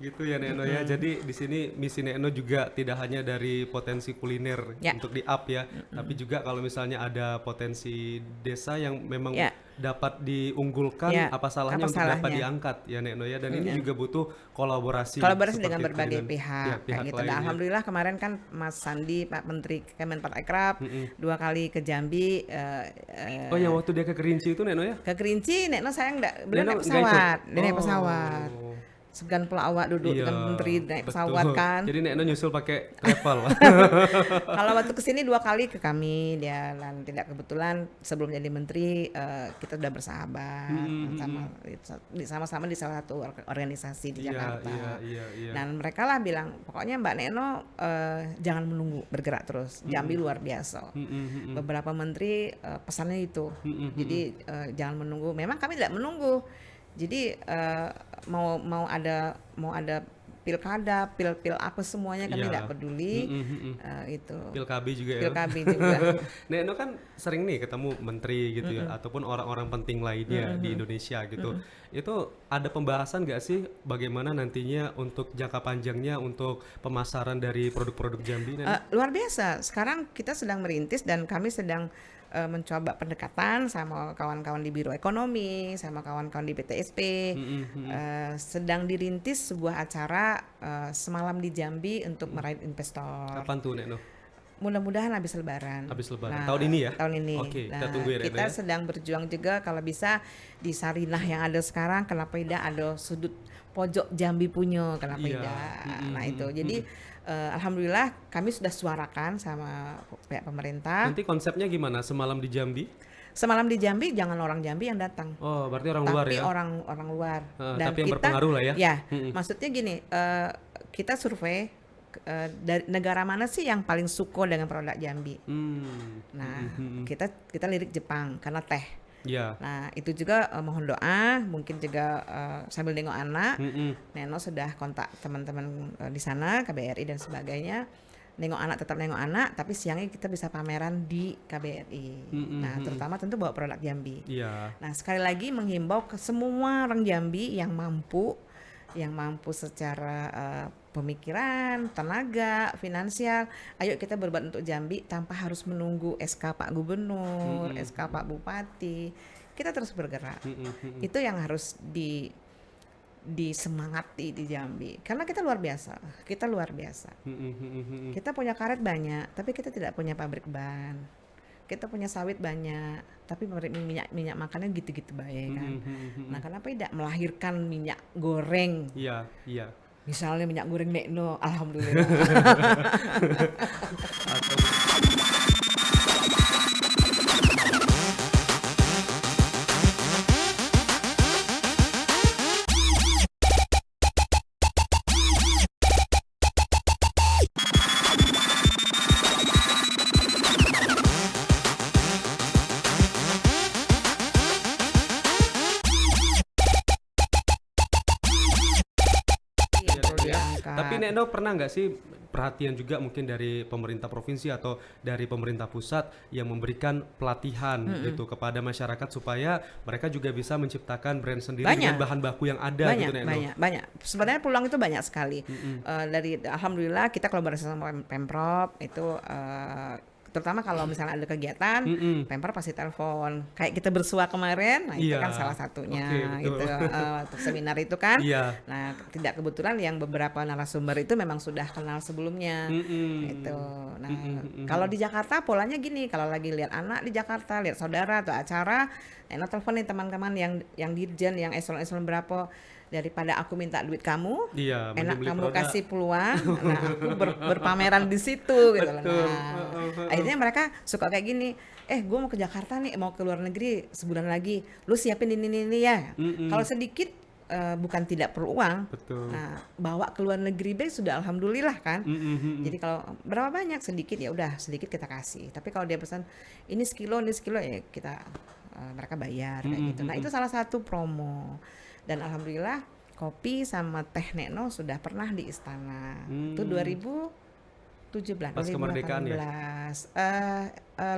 Gitu ya Neno ya. Jadi di sini misi Neno juga tidak hanya dari potensi kuliner untuk di up ya, tapi juga kalau misalnya ada potensi desa yang memang dapat diunggulkan, apa salahnya untuk dapat diangkat ya Neno ya. Dan ini juga butuh kolaborasi dengan berbagai pihak kayak gitu. Dan alhamdulillah kemarin kan Mas Sandi, Pak Menteri Kemenparekraf 2 kali ke Jambi. Oh yang waktu dia ke Kerinci itu Neno ya? Ke Kerinci, Neno saya beliau naik pesawat. Dia naik pesawat. Segan pula awak duduk dengan menteri naik pesawat kan. Jadi Neno nyusul pakai travel. Kalau waktu kesini 2 kali ke kami dia, dan tidak kebetulan sebelum jadi menteri kita sudah bersahabat sama-sama di salah satu organisasi di Jakarta. Dan mereka lah bilang pokoknya Mbak Neno jangan menunggu, bergerak terus. Jambi luar biasa. Beberapa menteri pesannya itu. Jadi jangan menunggu. Memang kami tidak menunggu. Jadi mau ada pilkada, pil apa semuanya kami tidak peduli. Itu. Pil KB juga ya. Pil KB juga. Neno kan sering nih ketemu menteri gitu ya, ataupun orang-orang penting lainnya di Indonesia gitu. Itu ada pembahasan nggak sih bagaimana nantinya untuk jangka panjangnya untuk pemasaran dari produk-produk Jambi? Luar biasa. Sekarang kita sedang merintis dan kami sedang mencoba pendekatan sama kawan-kawan di Biro Ekonomi, sama kawan-kawan di PTSP. Sedang dirintis sebuah acara semalam di Jambi untuk meraih investor. Kapan tuh Neno? Mudah-mudahan habis Lebaran. Nah, tahun ini ya? Tahun ini. Oke, nah, kita tunggu ya. Kita sedang berjuang juga kalau bisa di Sarinah yang ada sekarang, kenapa tidak ada sudut pojok Jambi punya, kenapa tidak. Nah itu. Jadi alhamdulillah kami sudah suarakan sama pihak pemerintah. Nanti konsepnya gimana? Semalam di Jambi? Semalam di Jambi jangan orang Jambi yang datang. Oh, berarti orang luar ya? Tapi orang luar. Dan tapi yang berpengaruh lah ya? Ya, maksudnya gini, kita survei dari negara mana sih yang paling suka dengan produk Jambi. Nah, kita lirik Jepang karena teh. Nah, itu juga mohon doa, mungkin juga sambil nengok anak. Neno sudah kontak teman-teman di sana, KBRI dan sebagainya. Tetap nengok anak, tapi siangnya kita bisa pameran di KBRI. Nah, terutama tentu bawa produk Jambi. Nah, sekali lagi menghimbau ke semua orang Jambi yang mampu secara pemikiran, tenaga, finansial, ayo kita berbuat untuk Jambi tanpa harus menunggu SK Pak Gubernur, SK Pak Bupati. Kita terus bergerak. Itu yang harus disemangati di Jambi. Karena kita luar biasa. Kita punya karet banyak, tapi kita tidak punya pabrik ban. Kita punya sawit banyak, tapi minyak makannya gitu-gitu baik kan. Nah, kenapa tidak melahirkan minyak goreng? Iya. Misalnya minyak goreng Neno, alhamdulillah. Tapi Neno pernah nggak sih perhatian juga mungkin dari pemerintah provinsi atau dari pemerintah pusat yang memberikan pelatihan gitu kepada masyarakat supaya mereka juga bisa menciptakan brand sendiri dengan bahan baku yang ada gitu Nek. Banyak. Sebenarnya peluang itu banyak sekali. Dari alhamdulillah kita kolaborasi sama Pemprov itu terutama kalau misalnya ada kegiatan, Pemprov pasti telepon. Kayak kita bersua kemarin, nah itu kan salah satunya gitu. Untuk seminar itu kan. Nah, tidak kebetulan yang beberapa narasumber itu memang sudah kenal sebelumnya. Gitu. Nah, kalau di Jakarta polanya gini, kalau lagi lihat anak di Jakarta, lihat saudara atau acara, telepon nih teman-teman yang dirjen, yang eselon-eselon berapa. Daripada aku minta duit kamu, enak kamu produk. Kasih peluang, nah aku berpameran di situ gitu. Nah, akhirnya mereka suka kayak gini, gue mau ke Jakarta nih, mau ke luar negeri sebulan lagi, lu siapin ini ya. Kalau sedikit bukan tidak perlu uang, nah bawa ke luar negeri deh sudah alhamdulillah kan. Jadi kalau berapa banyak sedikit ya udah sedikit kita kasih. Tapi kalau dia pesan ini sekilo ya kita mereka bayar kayak gitu. Nah itu salah satu promo. Dan alhamdulillah kopi sama teh Nekno sudah pernah di istana. Itu 2017 pas kemerdekaan ya?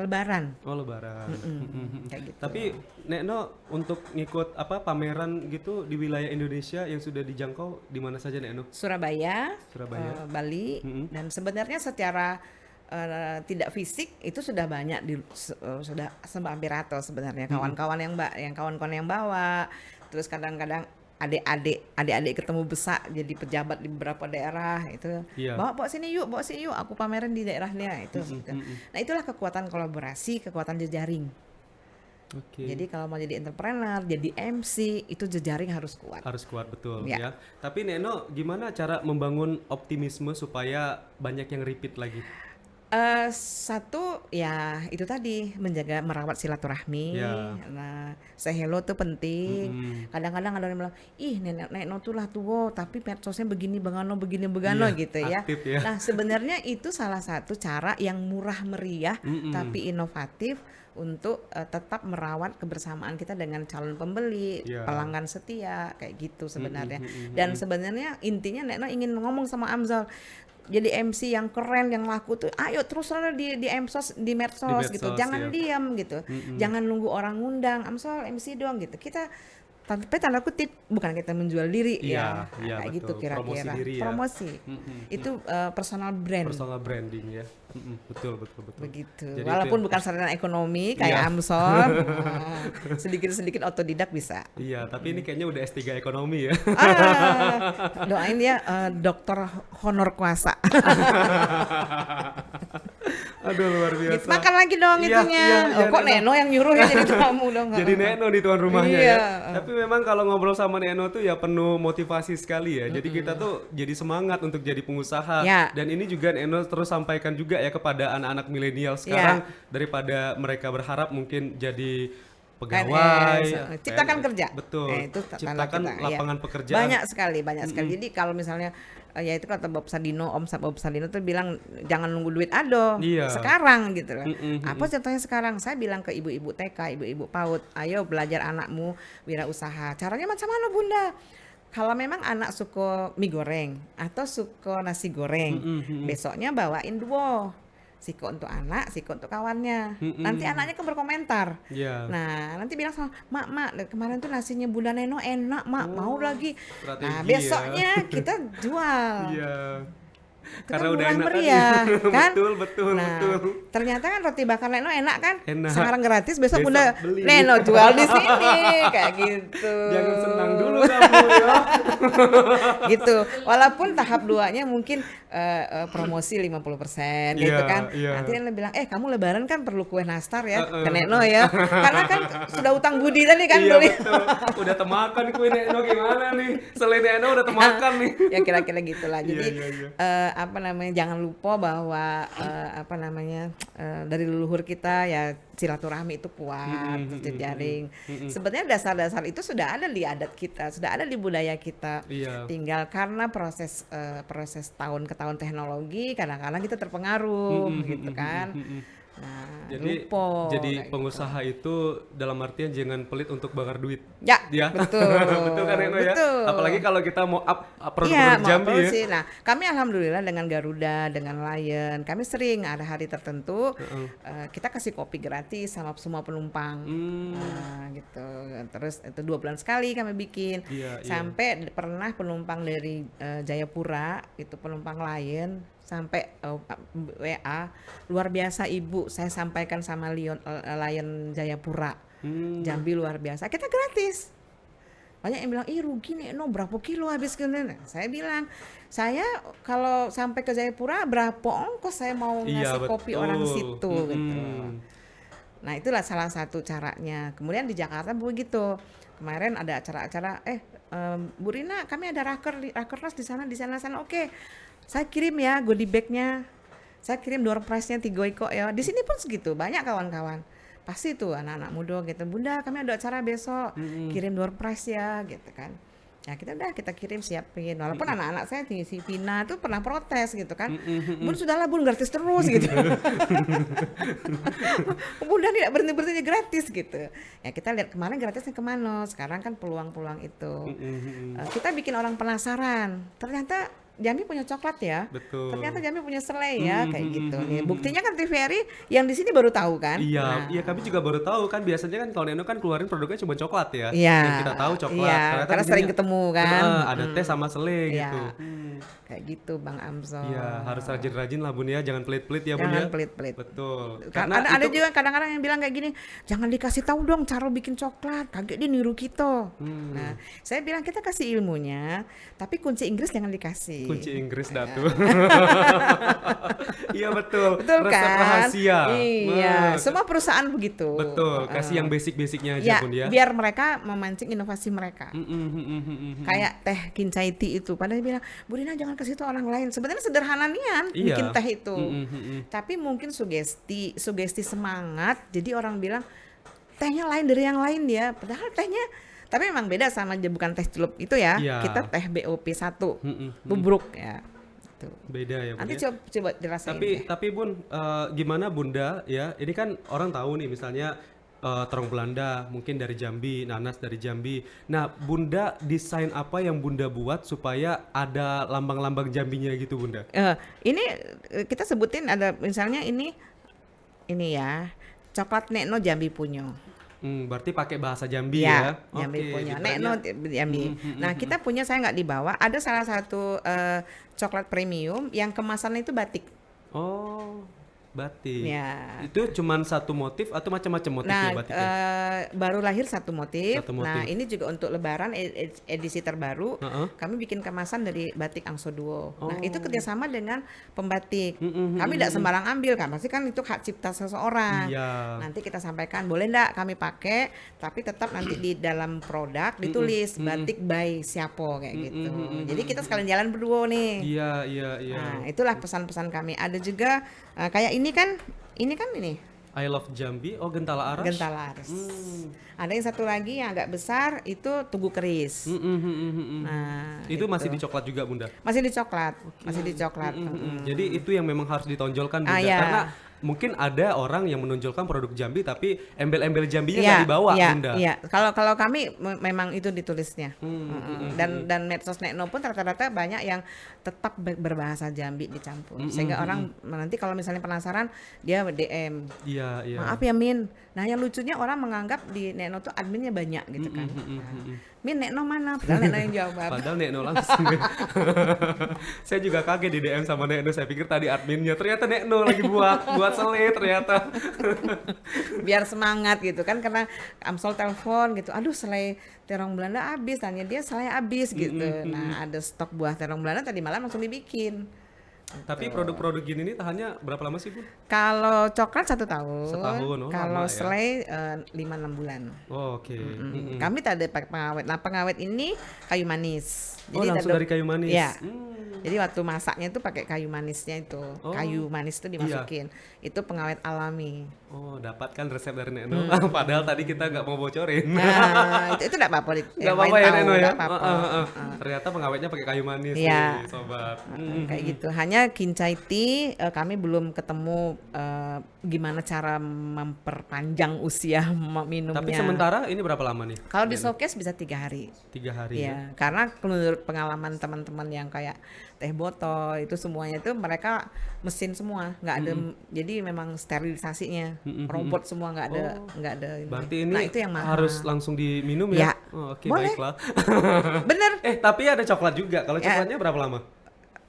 Lebaran. Oh lebaran. Kayak gitu. Tapi Nekno untuk ngikut pameran gitu di wilayah Indonesia yang sudah dijangkau di mana saja Nekno? Surabaya. Bali. Dan sebenarnya secara tidak fisik itu sudah banyak sudah hampir rata sebenarnya kawan-kawan yang bawa. Terus kadang-kadang adik-adik ketemu besar jadi pejabat di beberapa daerah itu bawa sini yuk aku pameran di daerahnya itu. Nah itulah kekuatan kolaborasi, kekuatan jejaring. Jadi kalau mau jadi entrepreneur, jadi MC itu jejaring harus kuat. Harus kuat betul ya. Tapi Nekno gimana cara membangun optimisme supaya banyak yang repeat lagi? Satu ya itu tadi merawat silaturahmi. Nah, say hello tuh penting. Kadang-kadang ada yang bilang, ih Nekno tuh lah tua tapi medsosnya begini begano gitu ya. Aktif, ya. Nah sebenarnya itu salah satu cara yang murah meriah tapi inovatif untuk tetap merawat kebersamaan kita dengan calon pembeli, pelanggan setia kayak gitu sebenarnya. Dan sebenarnya intinya Nekno ingin ngomong sama Amzal, jadi MC yang keren, yang laku tuh, ayo terus di medsos gitu, jangan diam gitu, jangan nunggu orang ngundang, Amsal MC doang gitu. Kita tapi tanda kutip bukan kita menjual diri kayak betul. Gitu kira-kira promosi itu personal branding ya. Betul begitu. Jadi walaupun bukan sarana ekonomi kayak Amsal, sedikit otodidak bisa. Tapi ini kayaknya udah S3 ekonomi ya. Doain ya dokter honor kuasa. Aduh luar biasa. Makan lagi dong itunya. Kok Nekno yang nyuruh ya jadi tamu dong. Jadi Nekno di tuan rumahnya ya. Tapi memang kalau ngobrol sama Nekno tuh ya penuh motivasi sekali ya. Jadi kita tuh jadi semangat untuk jadi pengusaha. Dan ini juga Nekno terus sampaikan juga ya kepada anak-anak milenial sekarang daripada mereka berharap mungkin jadi pegawai, ciptakan kerja. Betul. Itu ciptakan lapangan pekerjaan. Banyak sekali. Jadi kalau misalnya ya itu kata Bob Sadino, Om Bob Sadino tuh bilang jangan nunggu duit ado sekarang gitu loh. Apa contohnya sekarang? Saya bilang ke ibu-ibu TK, ibu-ibu PAUD, ayo belajar anakmu wirausaha. Caranya macam mana Bunda? Kalau memang anak suka mie goreng atau suka nasi goreng, besoknya bawain dua. Siko untuk anak, siko untuk kawannya. Nanti anaknya kan berkomentar. Nah, nanti bilang sama, Mak, kemarin tuh nasinya Bunda Nekno enak, Mak, mau lagi. Nah, besoknya kita jual. Karena udah enak meriah, kan? Betul. Ternyata kan roti bakar Nekno enak kan? Sekarang gratis, besok Bunda Nekno jual di sini kayak gitu. Jangan senang dulu kamu ya. Gitu. Walaupun tahap 2-nya mungkin promosi 50% gitu kan. Nanti dia bilang, kamu lebaran kan perlu kue nastar ya ke Nekno ya. Karena kan sudah utang budi tadi kan beli. Betul. Udah temakan kue Nekno gimana nih? Selain Nekno udah temakan nih. Ya kira-kira gitulah. Jadi jangan lupa bahwa dari leluhur kita ya silaturahmi itu kuat, jejaring. Sebenarnya dasar-dasar itu sudah ada di adat kita, sudah ada di budaya kita. Tinggal karena proses tahun ke tahun teknologi kadang-kadang kita terpengaruh gitu kan. Nah, Jadi rupo, jadi kayak pengusaha itu dalam artian jangan pelit untuk bakar duit. gitu. Ya, Ya. betul. Betul kan Eno ya? Betul. Apalagi kalau kita mau up Iya, produk-produk mau Jambi ya. produksi. Nah, kami alhamdulillah dengan Garuda, dengan Lion, kami sering ada hari tertentu kita kasih kopi gratis sama semua penumpang. Gitu. Terus itu 2 bulan sekali kami bikin. Iya, iya. Sampai pernah penumpang dari Jayapura, itu penumpang Lion sampai WA luar biasa Ibu, saya sampaikan sama Lion Jayapura. Jambi luar biasa. Kita gratis. Banyak yang bilang, ih rugi nih, berapa kilo habis kena. Nah, saya bilang, saya kalau sampai ke Jayapura berapa ongkos saya mau Iya, ngasih kopi betul. orang situ gitu. Nah itulah salah satu caranya. Kemudian di Jakarta begitu. Kemarin ada acara-acara, Bu Rina kami ada rakernas di sana sana. Oke, saya kirim ya goodie bag-nya. Saya kirim door prize-nya 3 iko ya. Di sini pun segitu, banyak kawan-kawan. Pasti tuh anak-anak muda gitu, Bunda kami ada acara besok, kirim door prize ya gitu kan. Ya kita kirim siapin. Walaupun anak-anak saya si Vina tuh pernah protes gitu kan. Bun sudahlah Bun gratis terus gitu. Bunda tidak berhenti gratis gitu. Ya kita lihat kemarin gratisnya kemana. Sekarang kan peluang-peluang itu. Kita bikin orang penasaran. Ternyata Jambi punya coklat ya. Betul. Ternyata Jambi punya selai ya kayak gitu. Nih, buktinya kan TVRI yang di sini baru tahu kan. Iya, iya kami juga baru tahu kan biasanya kan kalau Neno kan keluarin produknya cuma coklat ya. Iya. Yang kita tahu coklat. Iya, Ternyata karena di sering sini ketemu kan. ada teh sama selai Iya. gitu. Kayak gitu Bang Amsol. Iya, harus rajin-rajin lah Bun ya, jangan pelit-pelit ya Bun ya. Jangan pelit-pelit. Betul. Ada juga kadang-kadang yang bilang kayak gini, jangan dikasih tahu dong cara bikin coklat, kaget dia niru kita. Nah, saya bilang kita kasih ilmunya, tapi kunci Inggris jangan dikasih. Kunci Inggris datu. Iya betul. Betul Resep kan? rahasia. Iya, semua perusahaan begitu. Betul, kasih yang basic-basicnya aja Ya, Bun ya. biar mereka memancing inovasi mereka. Kayak teh kincai tea itu, padahal dia bilang, Bu Rina jangan kasih tahu orang lain. Sebenarnya sederhana nian Iya. bikin teh itu. Tapi mungkin sugesti semangat, jadi orang bilang tehnya lain dari yang lain dia. Padahal tehnya tapi memang beda sama bukan teh celup itu ya. Iya. Kita teh BOP 1. Bubruk ya. Gitu. Beda ya Bun Nanti ya. coba dirasain. Tapi Bun, gimana Bunda ya? Ini kan orang tahu nih misalnya terong Belanda mungkin dari Jambi, nanas dari Jambi. Nah, Bunda desain apa yang Bunda buat supaya ada lambang-lambang Jambinya gitu Bunda? Ini kita sebutin ada misalnya ini ya coklat Nekno Jambi Punyo. Berarti pakai bahasa Jambi ya? Jambi Oke, punya. different-nya- Nekno Jambi. Nah kita punya saya nggak dibawa. Ada salah satu coklat premium yang kemasannya itu batik. Oh, batik. Ya. Itu cuman satu motif atau macam-macam motifnya Nah, batiknya? baru lahir satu motif. Satu motif. Nah, ini juga untuk Lebaran edisi terbaru. Heeh. Kami bikin kemasan dari batik Angso Duo. Nah, Oh. itu kerjasama dengan pembatik. Kami tidak sembarang ambil kan, pasti kan itu hak cipta seseorang. Iya. Nanti kita sampaikan, boleh ndak kami pakai, tapi tetap nanti di dalam produk ditulis batik by siapa kayak gitu. Jadi kita sekalian jalan berdua nih. Iya. Nah, itulah pesan-pesan kami. Ada juga kayak ini kan ini I love Jambi. Oh, Gentala Aras. Gentala Aras. Ada yang satu lagi yang agak besar itu Tugu Keris. Nah, Itu masih di coklat juga Bunda. masih di coklat. Jadi itu yang memang harus ditonjolkan Bunda. Iya. Karena mungkin ada orang yang menonjolkan produk Jambi tapi embel-embel Jambinya Iya, nggak dibawa iya, Bunda. Iya. Kalau kami memang itu ditulisnya. Dan medsos Nekno pun rata-rata banyak yang tetap berbahasa Jambi dicampur. Sehingga orang nanti kalau misalnya penasaran dia DM. Iya. Maaf ya Min. Nah yang lucunya orang menganggap di Nekno tuh adminnya banyak gitu kan. Min Nekno mana? Padahal Nekno yang jawab. Padahal Nekno langsung. Saya juga kaget di DM sama Nekno. Saya pikir tadi adminnya, ternyata Nekno lagi buat selai ternyata. Biar semangat gitu kan, karena Amsol telepon gitu, aduh selai terong Belanda habis, tanya dia selai habis gitu. Nah ada stok buah terong Belanda tadi malam langsung dibikin. Tapi produk-produk gini nih tahannya berapa lama sih Bun? Kalau coklat 1 tahun, Setahun, oh, kalau lama ya. selai 5-6 bulan. Oh, oke. Kami tak ada pakai pengawet. Nah pengawet ini kayu manis. Oh, langsung dari kayu manis. Ya. Jadi waktu masaknya itu pakai kayu manisnya itu. Kayu manis itu dimasukin. Itu pengawet alami. Oh, dapatkan resep dari Nekno. Padahal tadi kita nggak mau bocorin. Nah, itu enggak apa-apa. Nggak apa-apa ya Nekno ya. Apa-apa. Ternyata pengawetnya pakai kayu manis Ya. nih, sobat. Kayak gitu. Hanya Kincai tea kami belum ketemu gimana cara memperpanjang usia minumnya. Tapi sementara ini berapa lama nih? Kalau di showcase bisa 3 hari. 3 hari ya. Ya, karena menurut pengalaman teman-teman yang kayak teh botol itu semuanya itu mereka mesin semua, nggak ada, jadi memang sterilisasinya robot semua, nggak ada ini. Berarti ini nah, itu yang mahal. harus langsung diminum Ya. ya? Oh, oke, Boleh. baiklah. Bener. Tapi ada coklat juga. Kalau Ya. coklatnya berapa lama?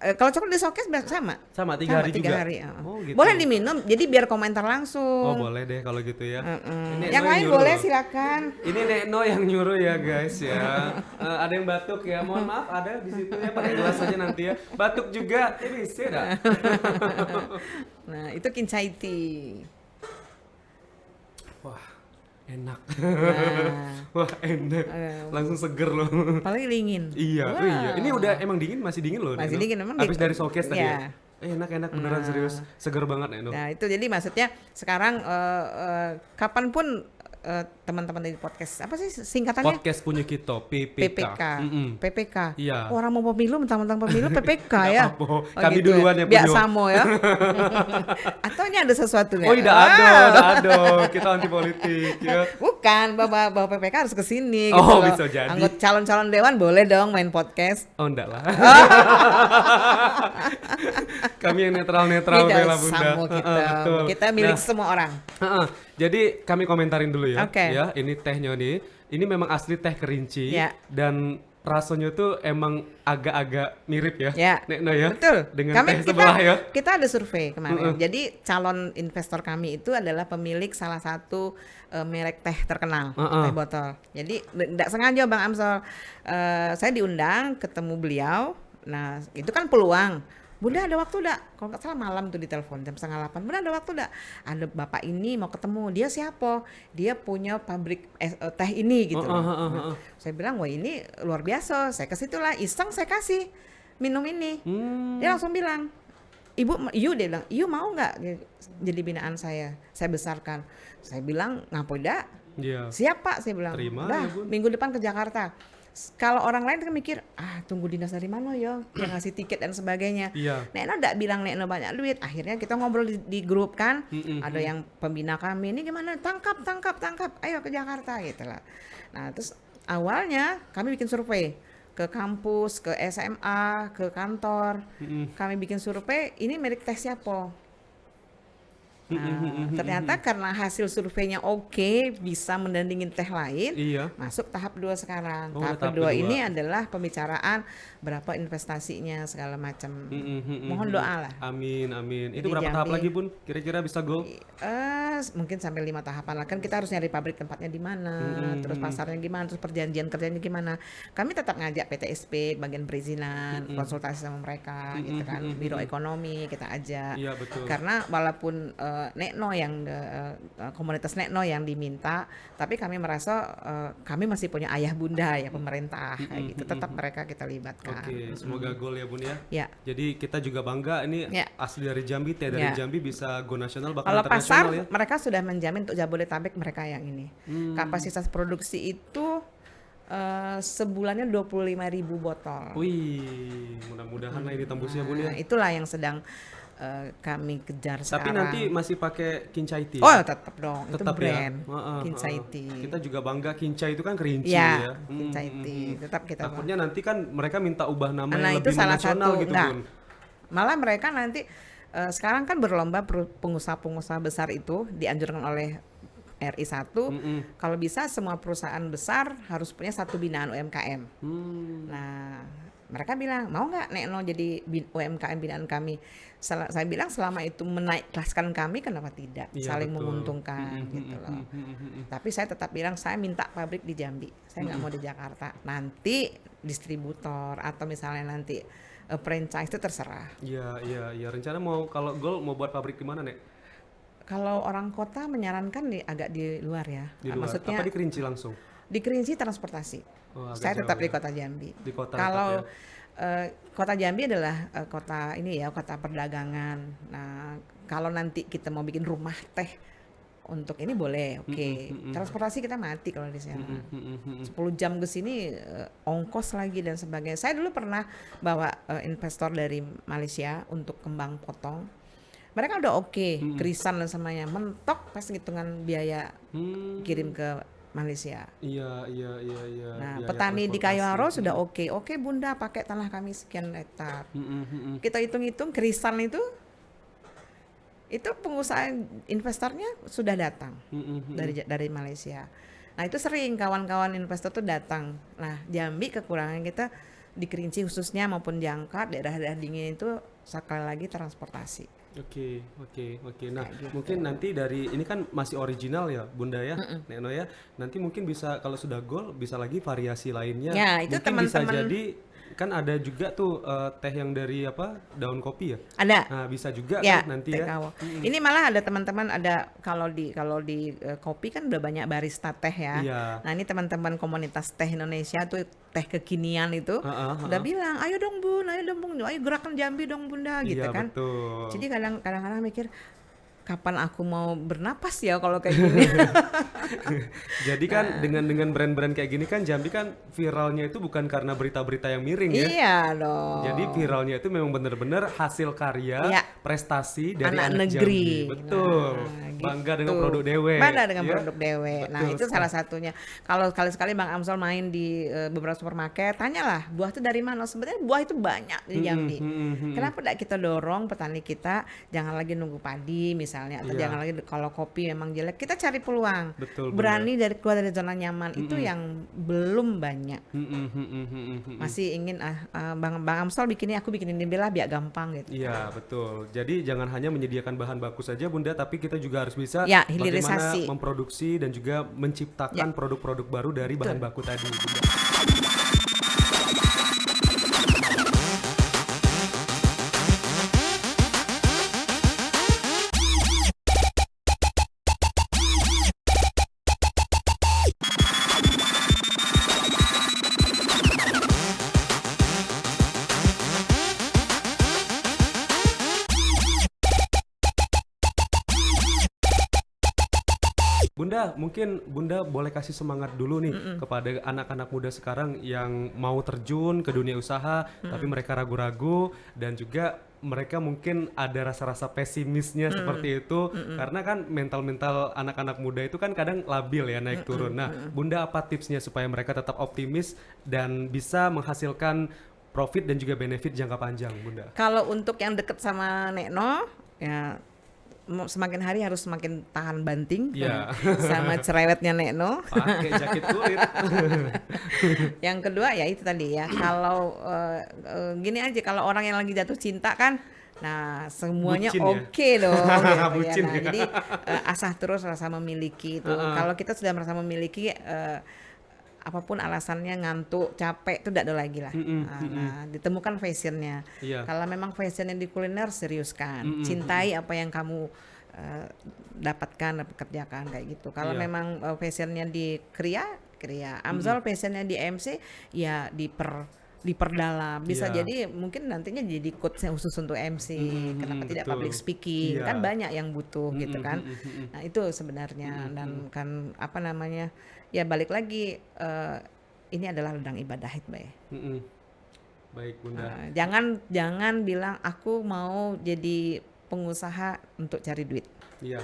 Kalau coklat di showcase sama. Sama 3 hari 3 juga? hari. Oh, gitu. Boleh diminum, jadi biar komentar langsung. Oh, boleh deh kalau gitu ya. Ini Yang Nekno lain nyuruh boleh loh. silakan. Ini Nekno yang nyuruh ya guys ya. Ada yang batuk ya. Mohon maaf ada di situ ya, pakai gelas aja nanti ya. Batuk juga. Ini bisa dah. Nah, itu Kincai tea. Wah, enak. Nah, Wah, enak. Langsung seger loh. paling dingin. Iya, Wah. iya. Ini udah emang dingin, masih dingin loh. Masih Nekno. dingin, memang Habis di- dari showcase tadi Iya. ya. Enak beneran serius. Seger banget Nekno. Nah, itu jadi maksudnya sekarang kapanpun teman-teman dari podcast apa sih singkatannya? Podcast punya kita PPK. PPK. Iya. Orang mau pemilu mentang-mentang pemilu PPK Nggak ya. apa-apa. Kami duluan ya, Biar Punyo. samo ya. Atau ini ada sesuatu nggak? Oh, tidak ada. Kita anti politik ya. Bukan, bawa PPK harus ke sini Oh, gitu loh. bisa jadi. Anggota calon-calon dewan boleh dong main podcast. Oh, enggak lah. Kami yang netral-netral Tidak bela bunda. samo kita. Betul. Kita milik Nah, semua orang. jadi kami komentarin dulu ya. Oke. Ya, ini tehnya nih. Ini memang asli teh kerinci Ya. dan rasanya tuh emang agak-agak mirip ya. Ya. Nekno ya. Betul. Dengan Kami teh sebelah ya. Kita ada survei kemarin. Jadi calon investor kami itu adalah pemilik salah satu merek teh terkenal, teh botol. Jadi tidak sengaja Bang Amsol, saya diundang ketemu beliau. Nah, itu kan peluang. Bunda ada waktu enggak? Kalau nggak salah malam tuh ditelepon jam 7:30. Bunda ada waktu enggak? Ada bapak ini mau ketemu. Dia siapa? Dia punya pabrik teh ini gitu loh. Nah, saya bilang, wah ini luar biasa. Saya ke situ lah, iseng saya kasih minum ini. Dia langsung bilang, Ibu, dia bilang, Iyu mau nggak jadi binaan saya besarkan. Saya bilang, ngapain dah? Iya. Siap Pak, saya bilang. Terima, Dah, ya, Bun. minggu depan ke Jakarta. Kalau orang lain kan mikir, tunggu dinas dari mana ya, yang ngasih tiket dan sebagainya. Iya. Nekno nggak bilang Nekno banyak duit. Akhirnya kita ngobrol di grup kan, ada yang pembina kami, ini gimana? Tangkap, ayo ke Jakarta gitu lah. Nah terus awalnya kami bikin survei ke kampus, ke SMA, ke kantor. Kami bikin survei, ini merek teh siapa? Nah, ternyata karena hasil surveinya oke, bisa mendandingin teh lain, Iya. masuk tahap 2 sekarang. Oh, Tahap tahap kedua kedua. ini adalah pembicaraan berapa investasinya segala macam. Mohon doa lah. Amin. Jadi Itu berapa tahap Jambi- lagi Bun? Kira-kira bisa goal? Mungkin sampai 5 tahapan lah. Kan kita harus nyari pabrik tempatnya di mana, terus pasarnya gimana, terus perjanjian kerjanya gimana. Kami tetap ngajak PTSP, bagian perizinan, konsultasi sama mereka, gitu kan. Biro ekonomi kita ajak. Iya, betul. Karena walaupun Nekno yang komunitas Nekno yang diminta, tapi kami merasa kami masih punya ayah bunda ya pemerintah kayak gitu. Tetap mereka kita libatkan. Oke, semoga goal ya Bun ya. Ya. Jadi kita juga bangga ini Ya. asli dari Jambi, teh dari Ya. Jambi bisa go nasional bahkan Kalau pasar internasional ya. mereka sudah menjamin untuk Jabodetabek mereka yang ini. Kapasitas produksi itu sebulannya 25.000 botol. Wih, mudah-mudahan lah ini tembus ya Bun ya. Nah, itulah yang sedang kami kejar Tapi sekarang. nanti masih pakai Kincai tea. Oh tetap dong, itu Tetap brand ya. Kincai tea. Kita juga bangga Kincai itu kan kerinci Ya, ya. Kincai tea. Tetap kita Takutnya nanti kan mereka minta ubah nama Nah, yang itu lebih salah nasional satu. gitu Enggak. Bun. Malah mereka nanti sekarang kan berlomba pengusaha-pengusaha besar itu dianjurkan oleh RI 1, kalau bisa semua perusahaan besar harus punya satu binaan UMKM. Nah, mereka bilang, mau nggak Nekno jadi UMKM binaan kami? Saya bilang selama itu menaik kelaskan kami, kenapa tidak? Iya, Saling betul. menguntungkan gitu loh. Tapi saya tetap bilang, saya minta pabrik di Jambi. Saya nggak mau di Jakarta. Nanti distributor atau misalnya nanti franchise itu terserah. Iya. Rencana mau kalau goal mau buat pabrik di mana, Nek? Kalau orang kota menyarankan agak di luar ya. Di luar. Maksudnya Apa di Kerinci langsung? Di Kerinci transportasi. Oh, agak Saya jauh tetap di ya. kota Jambi. Di kota Kalau tetap ya. kota Jambi adalah kota ini ya, kota perdagangan. Nah, kalau nanti kita mau bikin rumah teh untuk ini boleh, oke. Transportasi kita mati kalau di sana. 10 jam ke sini ongkos lagi dan sebagainya. Saya dulu pernah bawa investor dari Malaysia untuk kembang potong. Mereka udah oke, kerisan dan semuanya. Mentok pas hitungan biaya kirim ke Malaysia. Iya. Nah, Biaya petani di transportasi. Kayuaro sudah oke. Oke Bunda, pakai tanah kami sekian hektar. Mm-mm. Kita hitung-hitung kerisan itu pengusaha investornya sudah datang dari Malaysia. Nah, itu sering kawan-kawan investor tuh datang. Nah, Jambi kekurangan kita di Kerinci khususnya maupun Jangkar, daerah-daerah dingin itu sekali lagi transportasi. Oke. Nah, Kayak gitu. mungkin nanti dari ini kan masih original ya, Bunda ya, Neno ya. Nanti mungkin bisa kalau sudah gold bisa lagi variasi lainnya. Ya, itu Mungkin bisa teman-teman- jadi kan ada juga tuh teh yang dari apa daun kopi ya. Ada. Nah, bisa juga Ya, kan nanti teh ya. kawa. Ini malah ada teman-teman ada kalau di kopi kan udah banyak barista teh ya. Iya. Nah, ini teman-teman komunitas teh Indonesia tuh teh kekinian itu udah bilang, "Ayo dong Bun, ayo gerakan Jambi dong Bunda," gitu Iya, kan. betul. Jadi kadang-kadang mikir kapan aku mau bernapas ya kalau kayak gini. Jadi kan dengan brand-brand kayak gini kan Jambi kan viralnya itu bukan karena berita-berita yang miring ya. Iya dong. Jadi viralnya itu memang benar-benar hasil karya, Iya. prestasi dari Anak anak negeri. Jambi. Betul. Nah, Bangga gitu. dengan produk dewe. Bangga dengan ya. produk dewe. Nah, Betul itu sekali. salah satunya. Kalau sekali-sekali Bang Amsal main di beberapa supermarket, tanyalah buah itu dari mana. Sebenarnya buah itu banyak di Jambi. Kenapa tidak kita dorong petani kita jangan lagi nunggu padi misalnya, atau Iya. jangan lagi kalau kopi memang jelek, kita cari peluang. Betul, Bunda. Berani keluar dari zona nyaman itu yang belum banyak. Masih ingin Bang Amsal bikinnya, aku bikinin ini lah biar gampang gitu. Iya, betul. Jadi jangan hanya menyediakan bahan baku saja Bunda, tapi kita juga harus bisa Ya, bagaimana hilirisasi. memproduksi dan juga menciptakan produk-produk baru dari bahan baku tadi, Bunda. Bunda, mungkin Bunda boleh kasih semangat dulu nih kepada anak-anak muda sekarang yang mau terjun ke dunia usaha, tapi mereka ragu-ragu dan juga mereka mungkin ada rasa-rasa pesimisnya seperti itu karena kan mental-mental anak-anak muda itu kan kadang labil ya naik turun. Nah, Bunda apa tipsnya supaya mereka tetap optimis dan bisa menghasilkan profit dan juga benefit jangka panjang, Bunda? Kalau untuk yang deket sama Nekno, ya semakin hari harus semakin tahan banting Iya. sama cerewetnya Nekno. Pakai jaket kulit. Yang kedua ya itu tadi ya, kalau gini aja, kalau orang yang lagi jatuh cinta kan, nah semuanya Bucin ya? oke dong gitu ya. Bucin Nah, ya. jadi asah terus rasa memiliki itu. Kalau kita sudah merasa memiliki, apapun alasannya, ngantuk, capek, itu tidak ada lagi lah. Nah, ditemukan passionnya. Iya. Kalau memang passionnya di kuliner, seriuskan. Cintai apa yang kamu dapatkan, kerjakan kayak gitu. Kalau Iya. memang passionnya di kriya. Amsal passionnya di MC, ya diperdalam. Bisa Iya. jadi mungkin nantinya jadi coachnya khusus untuk MC. Kenapa tidak betul. public speaking? Iya. Kan banyak yang butuh gitu kan. Nah, itu sebenarnya, dan kan apa namanya? Ya balik lagi, ini adalah ladang ibadah Bay. Baik, Bunda. Jangan bilang aku mau jadi pengusaha untuk cari duit. Iya.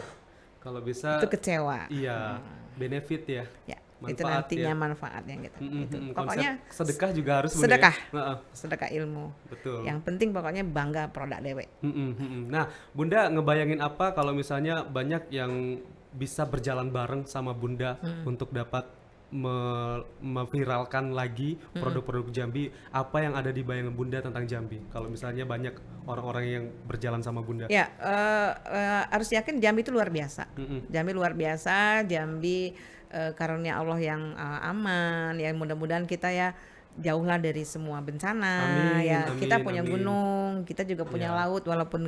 Kalau bisa Itu kecewa. iya, benefit ya. Ya, itu Manfaat nantinya ya. manfaatnya gitu. Gitu. Konsep Pokoknya sedekah juga harus Bunda, sedekah. ya? Heeh, sedekah ilmu. betul. Yang penting pokoknya bangga produk dewe. Nah, Bunda ngebayangin apa kalau misalnya banyak yang bisa berjalan bareng sama Bunda untuk dapat memviralkan lagi produk-produk Jambi, apa yang ada di bayangan Bunda tentang Jambi? Kalau misalnya banyak orang-orang yang berjalan sama Bunda. Ya, harus yakin Jambi itu luar biasa. Jambi luar biasa, Jambi karunia Allah yang aman. Ya mudah-mudahan kita ya jauhlah dari semua bencana. Amin, Ya kita amin, punya amin. gunung, danau, kita juga punya Iya. laut walaupun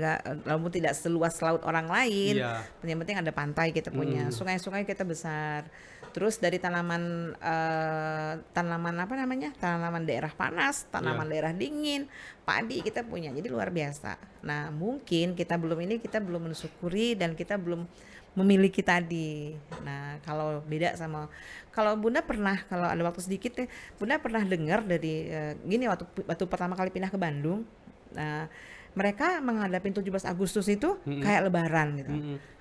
tidak seluas laut orang lain. Iya. Yang penting ada pantai kita punya, sungai-sungai kita besar. Terus dari tanaman apa namanya? Tanaman daerah panas, tanaman daerah dingin, padi kita punya. Jadi luar biasa. Nah, mungkin kita belum mensyukuri dan kita belum memiliki tadi. Nah, kalau beda sama kalau Bunda pernah, kalau ada waktu sedikit ya, Bunda pernah dengar dari gini waktu pertama kali pindah ke Bandung. Nah, mereka menghadapi 17 Agustus itu kayak lebaran gitu.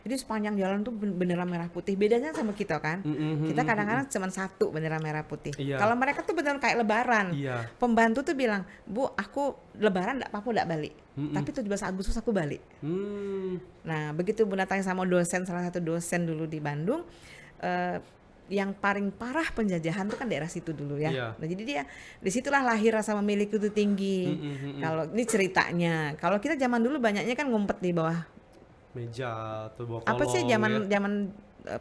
Jadi sepanjang jalan tuh bendera merah putih. Bedanya sama kita kan. Kita kadang-kadang cuma satu bendera merah putih. Iya. Kalau mereka tuh beneran kayak lebaran. Iya. Pembantu tuh bilang, "Bu, aku lebaran enggak apa-apa enggak balik. Tapi 17 Agustus aku balik." Nah, begitu Bunda tanya sama salah satu dosen dulu di Bandung, yang paling parah penjajahan tuh kan daerah situ dulu ya. Iya. Nah, jadi dia disitulah lahir rasa memiliki itu tinggi. Kalau ini ceritanya, kalau kita zaman dulu banyaknya kan ngumpet di bawah Meja atau bawa apa sih kolong ya. zaman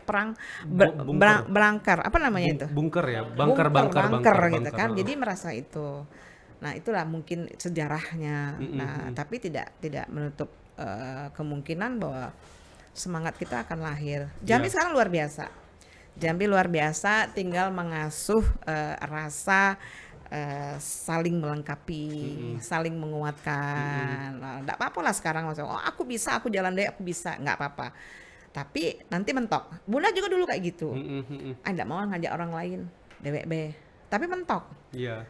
perang Bunker. belangkar apa namanya itu? Bunker ya, bunker gitu kan. Jadi merasa itu. Nah, itulah mungkin sejarahnya. Nah, tapi tidak menutup kemungkinan bahwa semangat kita akan lahir. Jambi sekarang luar biasa. Jambi luar biasa, tinggal mengasuh rasa saling melengkapi, saling menguatkan. Nggak apa-apa lah sekarang maksudnya, oh aku bisa, aku jalan deh, aku bisa, nggak apa-apa. Tapi nanti mentok. Bunda juga dulu kayak gitu. Nggak mau ngajak orang lain, DWB. Tapi mentok. Iya.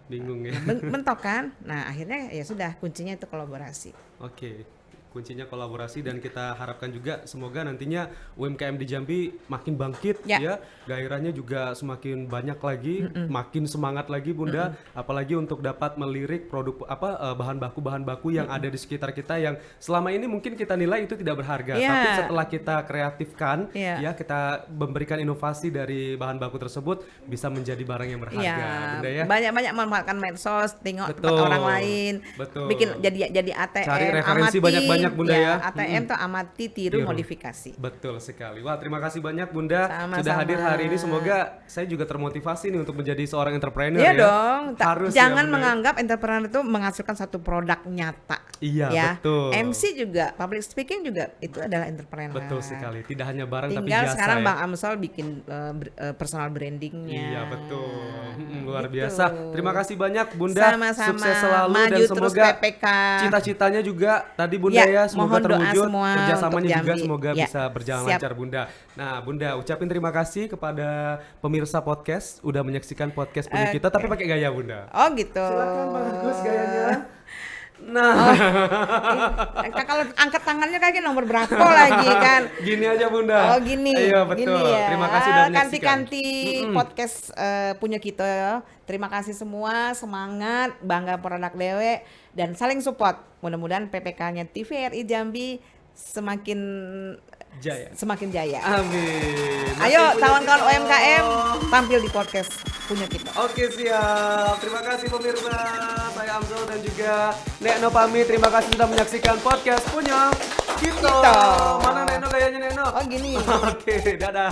Bingung ya. Mentok kan? Nah akhirnya ya sudah, kuncinya itu kolaborasi. Oke. Kuncinya kolaborasi dan kita harapkan juga semoga nantinya UMKM di Jambi makin bangkit ya. Gairahnya juga semakin banyak lagi, makin semangat lagi Bunda, apalagi untuk dapat melirik produk bahan baku yang ada di sekitar kita yang selama ini mungkin kita nilai itu tidak berharga, tapi setelah kita kreatifkan ya kita memberikan inovasi dari bahan baku tersebut bisa menjadi barang yang berharga Bunda ya. Banyak-banyak memanfaatkan medsos, tengok tempat orang lain, bikin jadi ATM, cari referensi banyak-banyak Bunda ya. ATM tuh amati, tiru, modifikasi. Betul sekali. Wah, terima kasih banyak Bunda Sama-sama. sudah hadir hari ini. Semoga saya juga termotivasi nih untuk menjadi seorang entrepreneur Iya ya. dong. Harus jangan ya, menganggap entrepreneur itu menghasilkan satu produk nyata. Iya, ya. betul. MC juga, public speaking juga itu adalah entrepreneur. Betul sekali. Tidak hanya barang tapi Tinggal jasa. sekarang ya. Bang Amsol bikin personal brandingnya. Iya, betul. Luar Gitu. biasa. Terima kasih banyak Bunda. Sama-sama. Sukses selalu Maju dan terus semoga PPK. cita-citanya juga tadi Bunda ya semoga mohon doa terwujud. semua Kerjasamanya untuk juga Jambi. semoga Ya, bisa berjalan siap. lancar Bunda. Nah Bunda ucapin terima kasih kepada pemirsa podcast udah menyaksikan podcast punya kita tapi pakai gaya Bunda. Oh gitu. Silakan bagus gayanya. Nah, Kalau angkat tangannya kayak nomor berapa lagi kan? gini aja Bunda. Oh gini. Iya betul. Gini ya. Terima kasih udah menyaksikan. Kanti-kanti podcast punya kita. Terima kasih semua, semangat, bangga produk dewe dan saling support. Mudah-mudahan PPK-nya TVRI Jambi semakin jaya. Amin. Ayo kawan-kawan UMKM tampil di podcast punya kita. Oke siap. Terima kasih pemirsa. Saya Amzul dan juga Nekno pamit. Terima kasih sudah menyaksikan podcast punya kita. Mana Nekno gayanya Nekno? Oh gini. Oke, dadah.